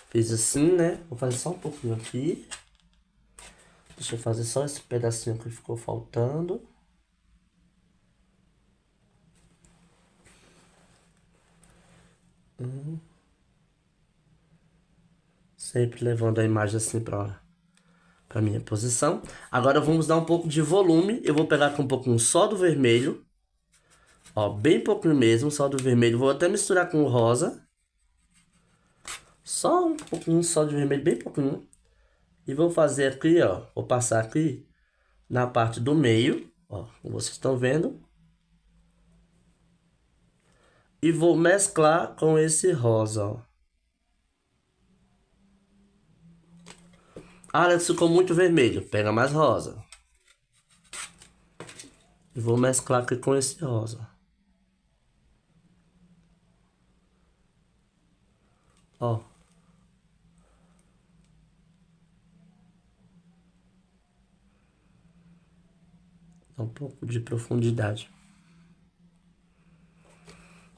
Fiz assim, né? Vou fazer só um pouquinho aqui. Deixa eu fazer só esse pedacinho que ficou faltando. Sempre levando a imagem assim para minha posição. Agora vamos dar um pouco de volume. Eu vou pegar com um pouquinho só do vermelho. Ó, bem pouquinho mesmo, só do vermelho. Vou até misturar com o rosa. Só um pouquinho só de vermelho, bem pouquinho. E vou fazer aqui, ó. Vou passar aqui na parte do meio, ó, como vocês estão vendo. E vou mesclar com esse rosa, ó. Alex, ficou muito vermelho, pega mais rosa. E vou mesclar aqui com esse rosa. Ó. Dá um pouco de profundidade.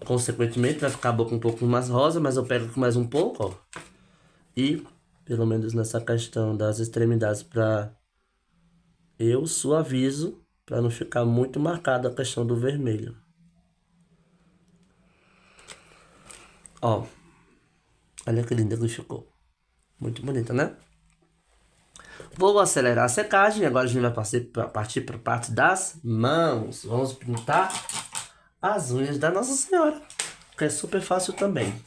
Consequentemente, vai ficar a boca um pouco mais rosa, mas eu pego mais um pouco, ó. E, pelo menos nessa questão das extremidades, eu suavizo, para não ficar muito marcado a questão do vermelho. Ó. Olha que linda que ficou. Muito bonita, né? Vou acelerar a secagem. Agora a gente vai partir para a parte das mãos. Vamos pintar as unhas da Nossa Senhora, que é super fácil também.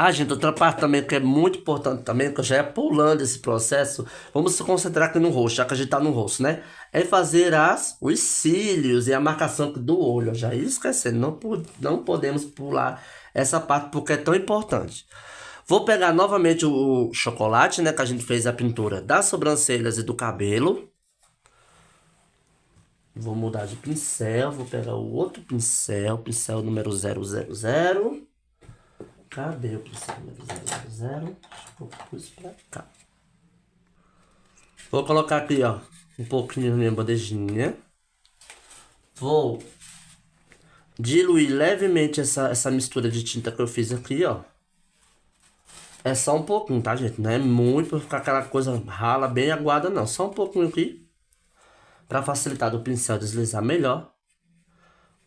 Ah, gente, outra parte também que é muito importante também, que eu já ia pulando esse processo, vamos se concentrar aqui no rosto, já que a gente tá no rosto, né? É fazer os cílios e a marcação do olho. Eu já ia esquecendo, não podemos pular essa parte porque é tão importante. Vou pegar novamente o chocolate, né, que a gente fez a pintura das sobrancelhas e do cabelo. Vou mudar de pincel, vou pegar o outro pincel número 000. Cadê o pincel número 000? Eu pus pra cá. Vou colocar aqui, ó, um pouquinho na minha bandejinha. Vou diluir levemente essa mistura de tinta que eu fiz aqui, ó. É só um pouquinho, tá, gente? Não é muito pra ficar aquela coisa rala, bem aguada, não. Só um pouquinho aqui. Pra facilitar do pincel deslizar melhor.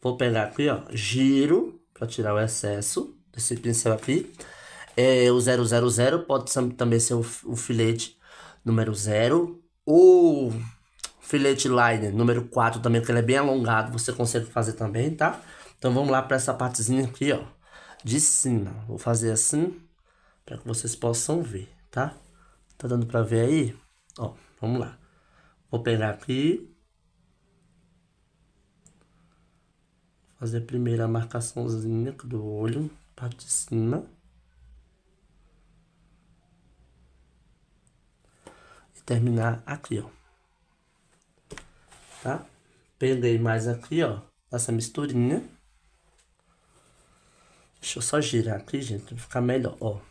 Vou pegar aqui, ó, giro pra tirar o excesso desse pincel aqui. O 000 pode também ser o filete número 0. O filete liner número 4 também, porque ele é bem alongado, você consegue fazer também, tá? Então vamos lá para essa partezinha aqui, ó, de cima. Vou fazer assim, para que vocês possam ver, tá? Tá dando para ver aí? Ó, vamos lá. Vou pegar aqui. Fazer primeiro a marcaçãozinha do olho, parte de cima. E terminar aqui, ó. Tá? Peguei mais aqui, ó, essa misturinha. Deixa eu só girar aqui, gente, pra ficar melhor, ó.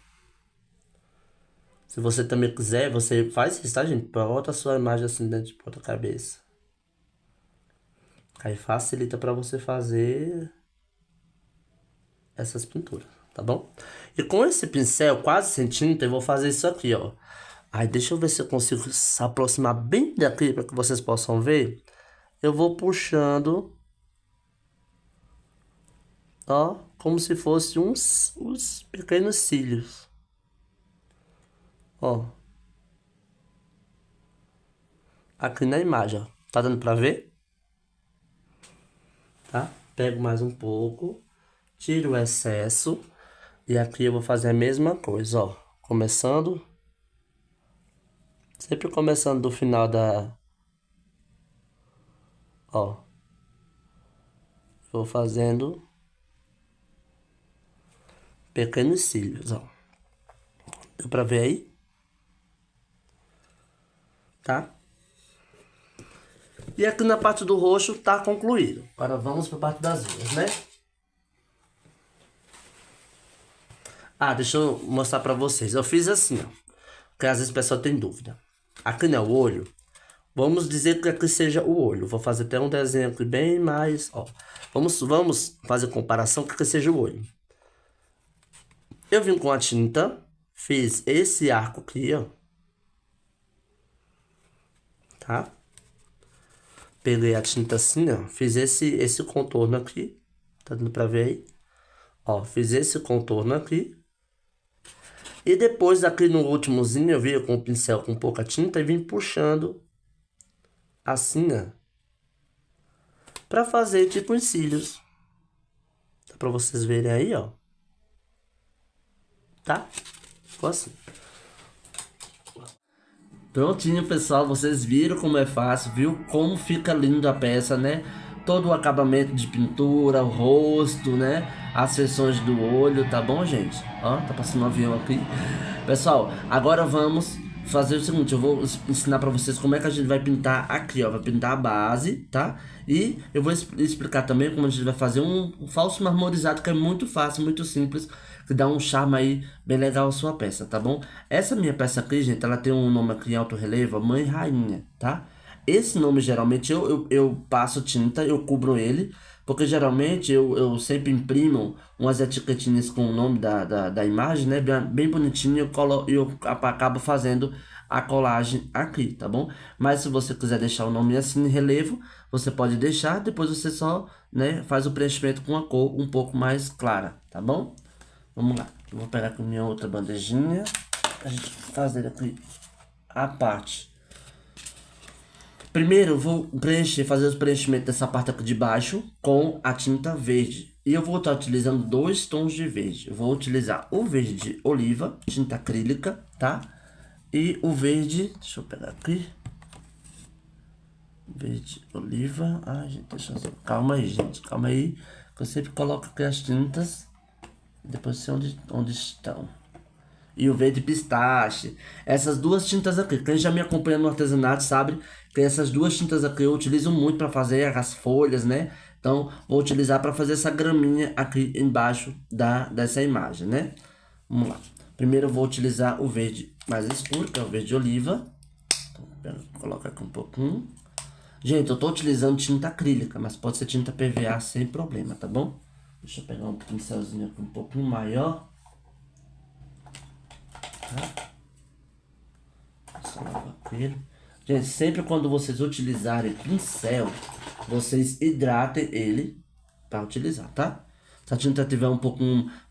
Se você também quiser, você faz isso, tá, gente? Bota a sua imagem assim dentro de ponta-cabeça. Aí facilita pra você fazer essas pinturas, tá bom? E com esse pincel quase sem tinta, eu vou fazer isso aqui, ó. Aí deixa eu ver se eu consigo se aproximar bem daqui para que vocês possam ver. Eu vou puxando, ó, como se fosse uns pequenos cílios. Ó. Aqui na imagem, ó. Tá dando pra ver? Tá? Pego mais um pouco, tiro o excesso. E aqui eu vou fazer a mesma coisa, ó. Começando. Sempre começando do final da... Ó. Vou fazendo pequenos cílios, ó. Deu pra ver aí? Tá? E aqui na parte do roxo tá concluído. Agora vamos pra parte das unhas, né? Ah, deixa eu mostrar pra vocês. Eu fiz assim, ó. Porque às vezes o pessoal tem dúvida. Aqui não é o olho. Vamos dizer que aqui seja o olho. Vou fazer até um desenho aqui bem mais, ó. Vamos fazer comparação que aqui seja o olho. Eu vim com a tinta, fiz esse arco aqui, ó. Tá? Peguei a tinta assim, ó. Fiz esse contorno aqui. Tá dando pra ver aí? Ó, fiz esse contorno aqui. E depois aqui no últimozinho eu vim com o pincel com pouca tinta e vim puxando assim, ó, pra fazer tipo uns cílios. Dá pra vocês verem aí, ó. Tá? Ficou assim. Prontinho, pessoal, vocês viram como é fácil, viu? Como fica lindo a peça, né? Todo o acabamento de pintura, o rosto, né? As seções do olho, tá bom, gente? Ó, tá passando um avião aqui. Pessoal, agora vamos fazer o seguinte, eu vou ensinar pra vocês como é que a gente vai pintar aqui, ó. Vai pintar a base, tá? E eu vou explicar também como a gente vai fazer um falso marmorizado, que é muito fácil, muito simples, que dá um charme aí bem legal à sua peça, tá bom? Essa minha peça aqui, gente, ela tem um nome aqui em alto relevo, Mãe Rainha, tá? Esse nome, geralmente, eu passo tinta, eu cubro ele, porque geralmente eu sempre imprimo umas etiquetinhas com o nome da imagem, né? Bem bonitinho, eu acabo fazendo a colagem aqui, tá bom? Mas se você quiser deixar o nome assim em relevo, você pode deixar, depois você só, né, faz o preenchimento com a cor um pouco mais clara, tá bom? Vamos lá, eu vou pegar com minha outra bandejinha, a gente fazer aqui a parte. Primeiro eu vou fazer os preenchimentos dessa parte aqui de baixo com a tinta verde. E eu vou estar utilizando dois tons de verde. Eu vou utilizar o verde oliva, tinta acrílica, tá? E o verde, deixa eu pegar aqui. Verde oliva, ai gente, deixa eu... Calma aí, gente, calma aí. Que eu sempre coloco aqui as tintas. Depois sei onde estão. E o verde pistache. Essas duas tintas aqui, quem já me acompanha no artesanato sabe que essas duas tintas aqui eu utilizo muito para fazer as folhas, né? Então, vou utilizar para fazer essa graminha aqui embaixo dessa imagem, né? Vamos lá. Primeiro eu vou utilizar o verde mais escuro, que é o verde oliva. Então, coloca aqui um pouquinho. Gente, eu tô utilizando tinta acrílica, mas pode ser tinta PVA sem problema, tá bom? Deixa eu pegar um pincelzinho aqui um pouquinho maior. Gente, sempre quando vocês utilizarem pincel, vocês hidratem ele para utilizar, tá? Se a tinta tiver um pouco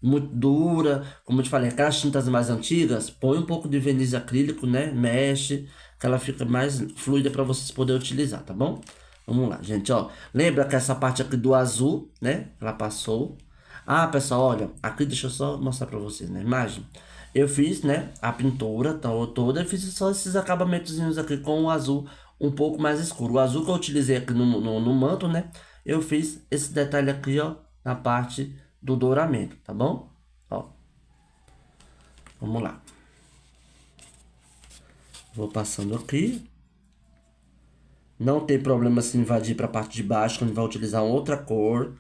muito dura, como eu te falei, aquelas tintas mais antigas, põe um pouco de verniz acrílico, né? Mexe, que ela fica mais fluida para vocês poderem utilizar, tá bom? Vamos lá, gente, ó. Lembra que essa parte aqui do azul, né? Ela passou. Ah, pessoal, olha, aqui deixa eu só mostrar para vocês na imagem. Eu fiz, né, a pintura toda, eu fiz só esses acabamentozinhos aqui com o azul um pouco mais escuro. O azul que eu utilizei aqui no manto, né, eu fiz esse detalhe aqui, ó, na parte do douramento, tá bom? Ó, vamos lá. Vou passando aqui. Não tem problema se invadir para a parte de baixo, quando vai utilizar outra cor,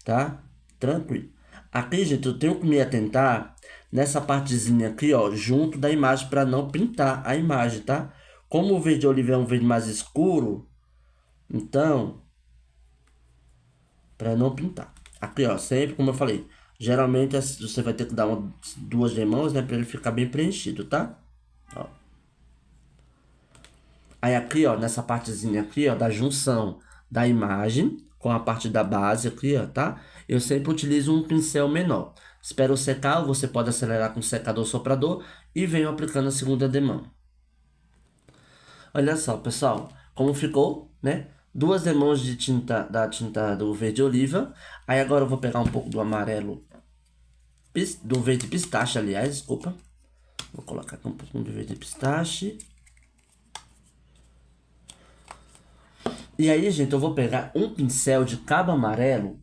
tá? Tranquilo. Aqui, gente, eu tenho que me atentar nessa partezinha aqui, ó, junto da imagem, para não pintar a imagem, tá? Como o verde oliva é um verde mais escuro, então, para não pintar. Aqui, ó, sempre como eu falei, geralmente você vai ter que dar duas demãos, né, para ele ficar bem preenchido, tá? Ó. Aí aqui, ó, nessa partezinha aqui, ó, da junção da imagem com a parte da base aqui, ó, tá? Eu sempre utilizo um pincel menor. Espero secar, você pode acelerar com secador soprador e venho aplicando a segunda demão. Olha só, pessoal, como ficou, né? Duas demãos de tinta, da tinta do verde oliva. Aí agora eu vou pegar um pouco do amarelo, do verde pistache, aliás, desculpa. Vou colocar aqui um pouquinho de verde pistache. E aí, gente, eu vou pegar um pincel de cabo amarelo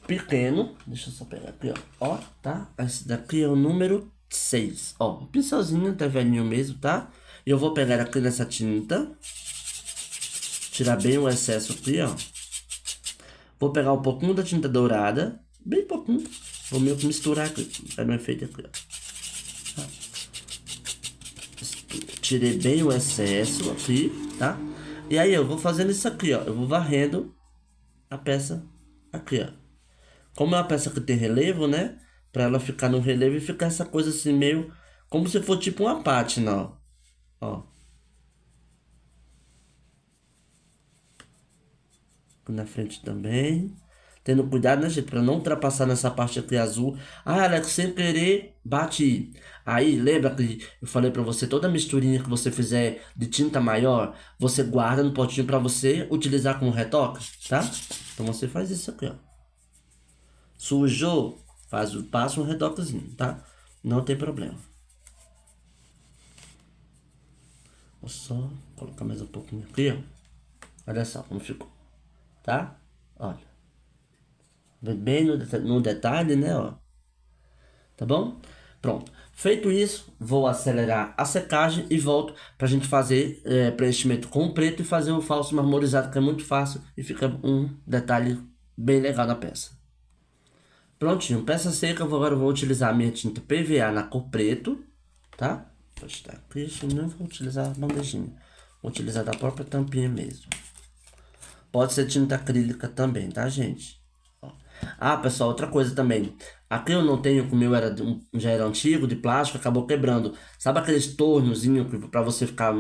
pequeno. Deixa eu só pegar aqui, ó. Ó, tá? Esse daqui é o número 6. Ó, um pincelzinho até velhinho mesmo, tá? E eu vou pegar aqui nessa tinta. Tirar bem o excesso aqui, ó. Vou pegar um pouquinho da tinta dourada. Bem pouquinho. Vou meio que misturar aqui. Pra no efeito aqui, ó. Tirei bem o excesso aqui, tá? E aí eu vou fazendo isso aqui, ó. Eu vou varrendo a peça aqui, ó. Como é uma peça que tem relevo, né? Pra ela ficar no relevo e ficar essa coisa assim meio... Como se for tipo uma pátina, ó. Ó. Na frente também. tendo cuidado, né, gente, para não ultrapassar nessa parte aqui azul. Ah, Alex, sem querer, bati. Aí, lembra que eu falei para você, toda misturinha que você fizer de tinta maior, você guarda no potinho para você utilizar como retoque, tá? Então você faz isso aqui, ó. Sujou, passa um retoquezinho, tá? Não tem problema. Vou só colocar mais um pouquinho aqui, ó. Olha só como ficou, tá? Olha. Bem no detalhe, né, ó. Tá bom? Pronto. Feito isso, vou acelerar a secagem e volto pra gente fazer preenchimento com preto e fazer o falso marmorizado, que é muito fácil e fica um detalhe bem legal na peça. Prontinho, peça seca, agora eu vou utilizar a minha tinta PVA na cor preto, tá? Vou estar aqui, não vou utilizar a bandejinha. Vou utilizar da própria tampinha mesmo. Pode ser tinta acrílica também, tá, gente? Ah, pessoal, outra coisa também. Aqui eu não tenho, como o meu já era antigo, de plástico, acabou quebrando. Sabe aqueles tornozinhos para você ficar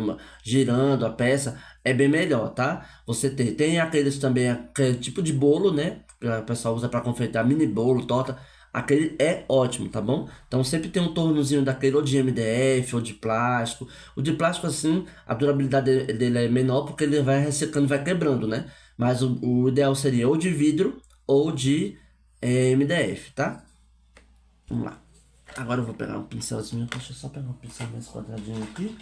girando a peça? É bem melhor, tá? Você tem aqueles também, aquele tipo de bolo, né? O pessoal usa para confeitar mini bolo, torta. Aquele é ótimo, tá bom? Então sempre tem um tornozinho daquele ou de MDF ou de plástico. O de plástico assim, a durabilidade dele é menor porque ele vai ressecando, vai quebrando, né? Mas o ideal seria ou de vidro ou de MDF, tá? Vamos lá. Agora eu vou pegar um pincelzinho. Deixa eu só pegar um pincel mais quadradinho aqui.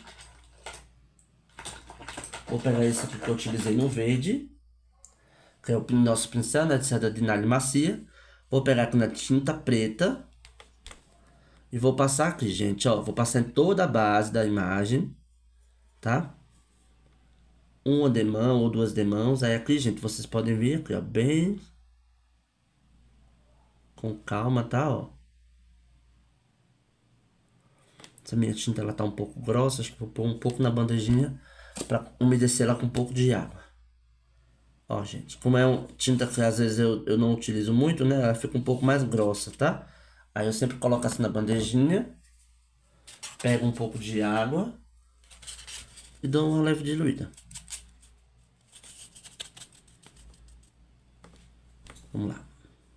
Vou pegar esse aqui que eu utilizei no verde, que é o nosso pincel, né, de seda de nalha macia. Vou pegar aqui na tinta preta e vou passar aqui, gente, ó. Vou passar em toda a base da imagem, tá? Uma demão ou duas demãos. Aí aqui, gente, vocês podem ver aqui, ó, bem com calma, tá, ó. Essa minha tinta, ela tá um pouco grossa, acho que vou pôr um pouco na bandejinha pra umedecer ela com um pouco de água. Ó, gente, como é tinta que às vezes eu não utilizo muito, né? Ela fica um pouco mais grossa, tá? Aí eu sempre coloco assim na bandejinha, pego um pouco de água e dou uma leve diluída. Vamos lá.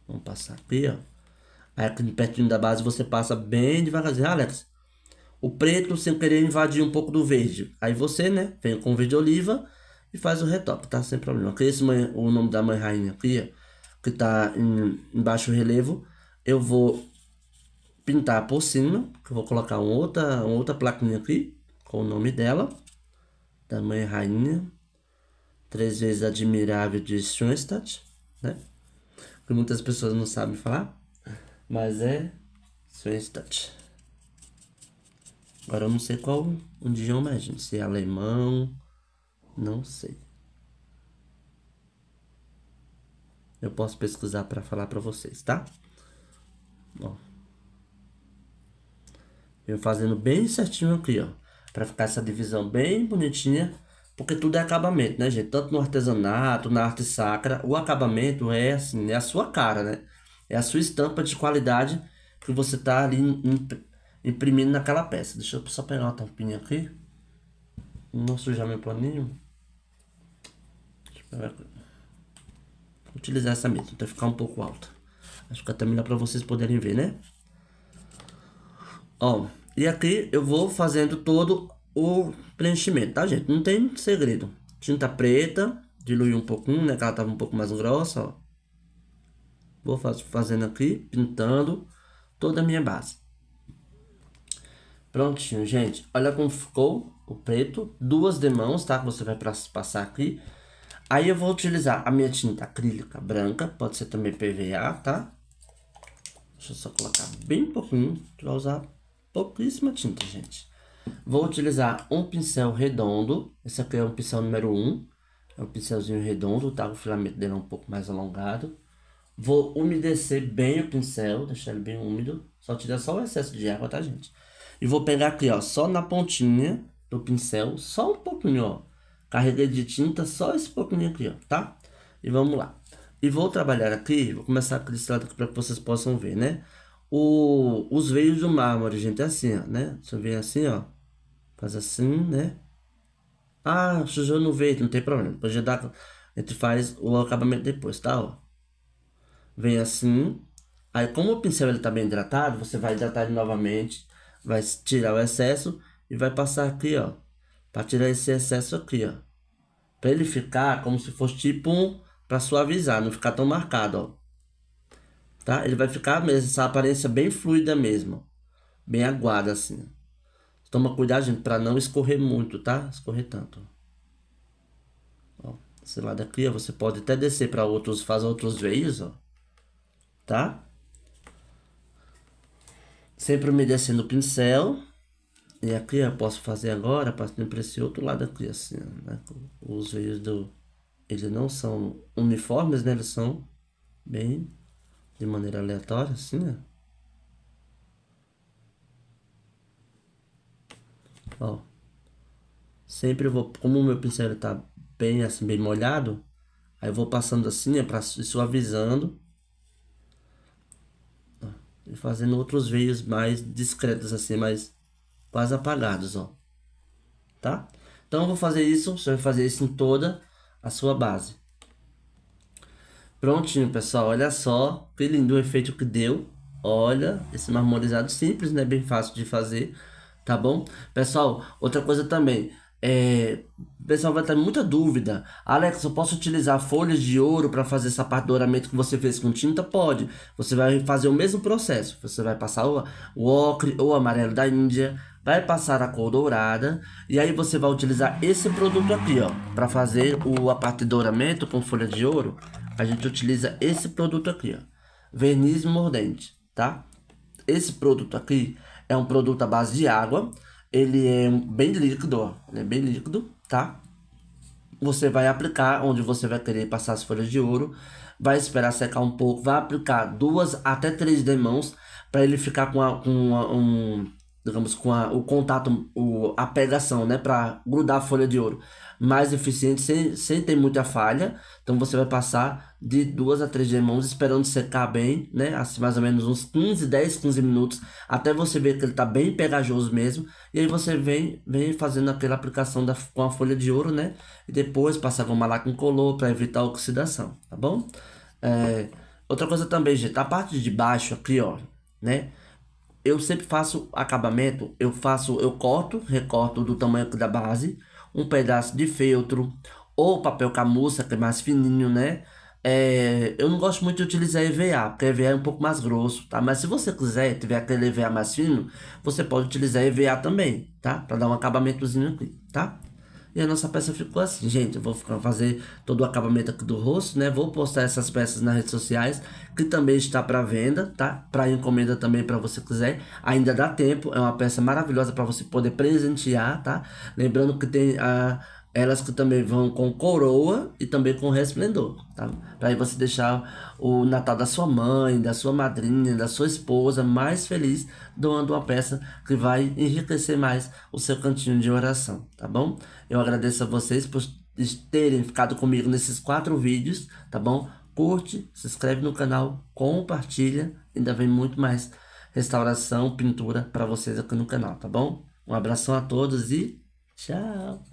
Vamos passar aqui, ó. Aí aqui pertinho da base você passa bem devagarzinho. Ah, Alex, o preto sem querer invadir um pouco do verde. Aí você, né, vem com verde oliva e faz o retoque, tá? Sem problema. Aqui o nome da mãe rainha aqui, ó, que tá em baixo relevo, eu vou pintar por cima, que eu vou colocar uma outra plaquinha aqui, com o nome dela, da mãe rainha, 3 vezes admirável de Schoenstatt, né? Que muitas pessoas não sabem falar, mas é Schoenstatt. Agora eu não sei qual o idioma é, gente, se é alemão, não sei. Eu posso pesquisar para falar para vocês, tá? Ó. Eu fazendo bem certinho aqui, ó. Pra ficar essa divisão bem bonitinha. Porque tudo é acabamento, né, gente? Tanto no artesanato, na arte sacra. O acabamento é assim, é a sua cara, né? É a sua estampa de qualidade que você tá ali imprimindo naquela peça. Deixa eu só pegar uma tampinha aqui. Não sujar meu paninho. Deixa eu pegar aqui. Vou utilizar essa mesmo, pra ficar um pouco alta. Acho que até melhor pra vocês poderem ver, né? Ó, e aqui eu vou fazendo todo o preenchimento, tá, gente? Não tem segredo. Tinta preta, diluir um pouquinho, né? Que ela tava um pouco mais grossa, ó. Vou fazendo aqui, pintando toda a minha base. Prontinho, gente. Olha como ficou o preto. 2 demãos, tá? Que você vai passar aqui. Aí eu vou utilizar a minha tinta acrílica branca. Pode ser também PVA, tá? Deixa eu só colocar bem pouquinho. Pra usar pouquíssima tinta, gente. Vou utilizar um pincel redondo. Esse aqui é o pincel número 1. É um pincelzinho redondo, tá? O filamento dele é um pouco mais alongado. Vou umedecer bem o pincel, deixar ele bem úmido. Só tirar só o excesso de água, tá, gente? E vou pegar aqui, ó, só na pontinha do pincel, só um pouquinho, ó. Carreguei de tinta, só esse pouquinho aqui, ó, tá? E vamos lá. E vou trabalhar aqui, vou começar aqui desse lado aqui para que vocês possam ver, né? Os veios do mármore, gente, é assim, ó, né? Você vê assim, ó. Faz assim, né? Ah, sujou no veio, não tem problema. Depois já dá, a gente faz o acabamento depois, tá, ó. vem assim. Aí como o pincel ele tá bem hidratado, você vai hidratar ele novamente, vai tirar o excesso e vai passar aqui, ó, para tirar esse excesso aqui, ó, para ele ficar como se fosse tipo para suavizar, não ficar tão marcado, ó, tá? Ele vai ficar mesmo essa aparência bem fluida mesmo, bem aguada assim. Toma cuidado, gente, para não escorrer muito, tá? Escorrer tanto. Ó, esse lado aqui, ó, você pode até descer para outros, fazer outros veios, ó, tá? Sempre umedecendo o pincel. E aqui eu posso fazer agora, passando para esse outro lado aqui, assim, né? Os veios eles não são uniformes, né? Eles são bem de maneira aleatória, assim, né? Ó. Sempre eu vou, como o meu pincel tá bem assim, bem molhado, aí eu vou passando assim, é para suavizando. Ó, e fazendo outros veios mais discretos, assim, mais quase apagados, ó. Tá? Então eu vou fazer isso, você vai fazer isso em toda a sua base. Prontinho, pessoal, olha só que lindo o efeito que deu. Olha, esse marmorizado simples, né? Bem fácil de fazer, tá bom? Pessoal, outra coisa também, o pessoal vai ter muita dúvida. Alex, eu posso utilizar folhas de ouro para fazer essa parte do douramento que você fez com tinta? Pode. Você vai fazer o mesmo processo. Você vai passar o ocre ou amarelo da Índia, vai passar a cor dourada e aí você vai utilizar esse produto aqui, ó, para fazer a parte de douramento com folha de ouro. A gente utiliza esse produto aqui, ó, verniz mordente, tá? Esse produto aqui é um produto à base de água. Ele é bem líquido, ó. Ele é bem líquido, tá? Você vai aplicar onde você vai querer passar as folhas de ouro. Vai esperar secar um pouco. Vai aplicar 2 até 3 demãos para ele ficar digamos, o contato, a pegação, né? Para grudar a folha de ouro mais eficiente, sem ter muita falha. Então você vai passar de 2 a 3 demãos esperando secar bem, né? Assim, mais ou menos uns 15 minutos, até você ver que ele tá bem pegajoso mesmo. E aí você vem fazendo aquela aplicação com a folha de ouro, né? E depois passa goma laca incolor para evitar a oxidação, tá bom? Outra coisa também, gente, a parte de baixo aqui, ó, né? Eu sempre faço acabamento, eu corto, recorto do tamanho aqui da base, um pedaço de feltro ou papel camurça, que é mais fininho, né? Eu não gosto muito de utilizar EVA, porque EVA é um pouco mais grosso, tá? Mas se você quiser, tiver aquele EVA mais fino, você pode utilizar EVA também, tá? Para dar um acabamentozinho aqui, tá? E a nossa peça ficou assim, gente. Eu vou fazer todo o acabamento aqui do rosto, né? Vou postar essas peças nas redes sociais, que também está para venda, tá? Para encomenda também, para você quiser. Ainda dá tempo. É uma peça maravilhosa para você poder presentear, tá? Lembrando que tem elas que também vão com coroa e também com resplendor, tá? Para aí você deixar o Natal da sua mãe, da sua madrinha, da sua esposa mais feliz, doando uma peça que vai enriquecer mais o seu cantinho de oração, tá bom? Eu agradeço a vocês por terem ficado comigo nesses 4 vídeos, tá bom? Curte, se inscreve no canal, compartilha, ainda vem muito mais restauração, pintura para vocês aqui no canal, tá bom? Um abração a todos e tchau!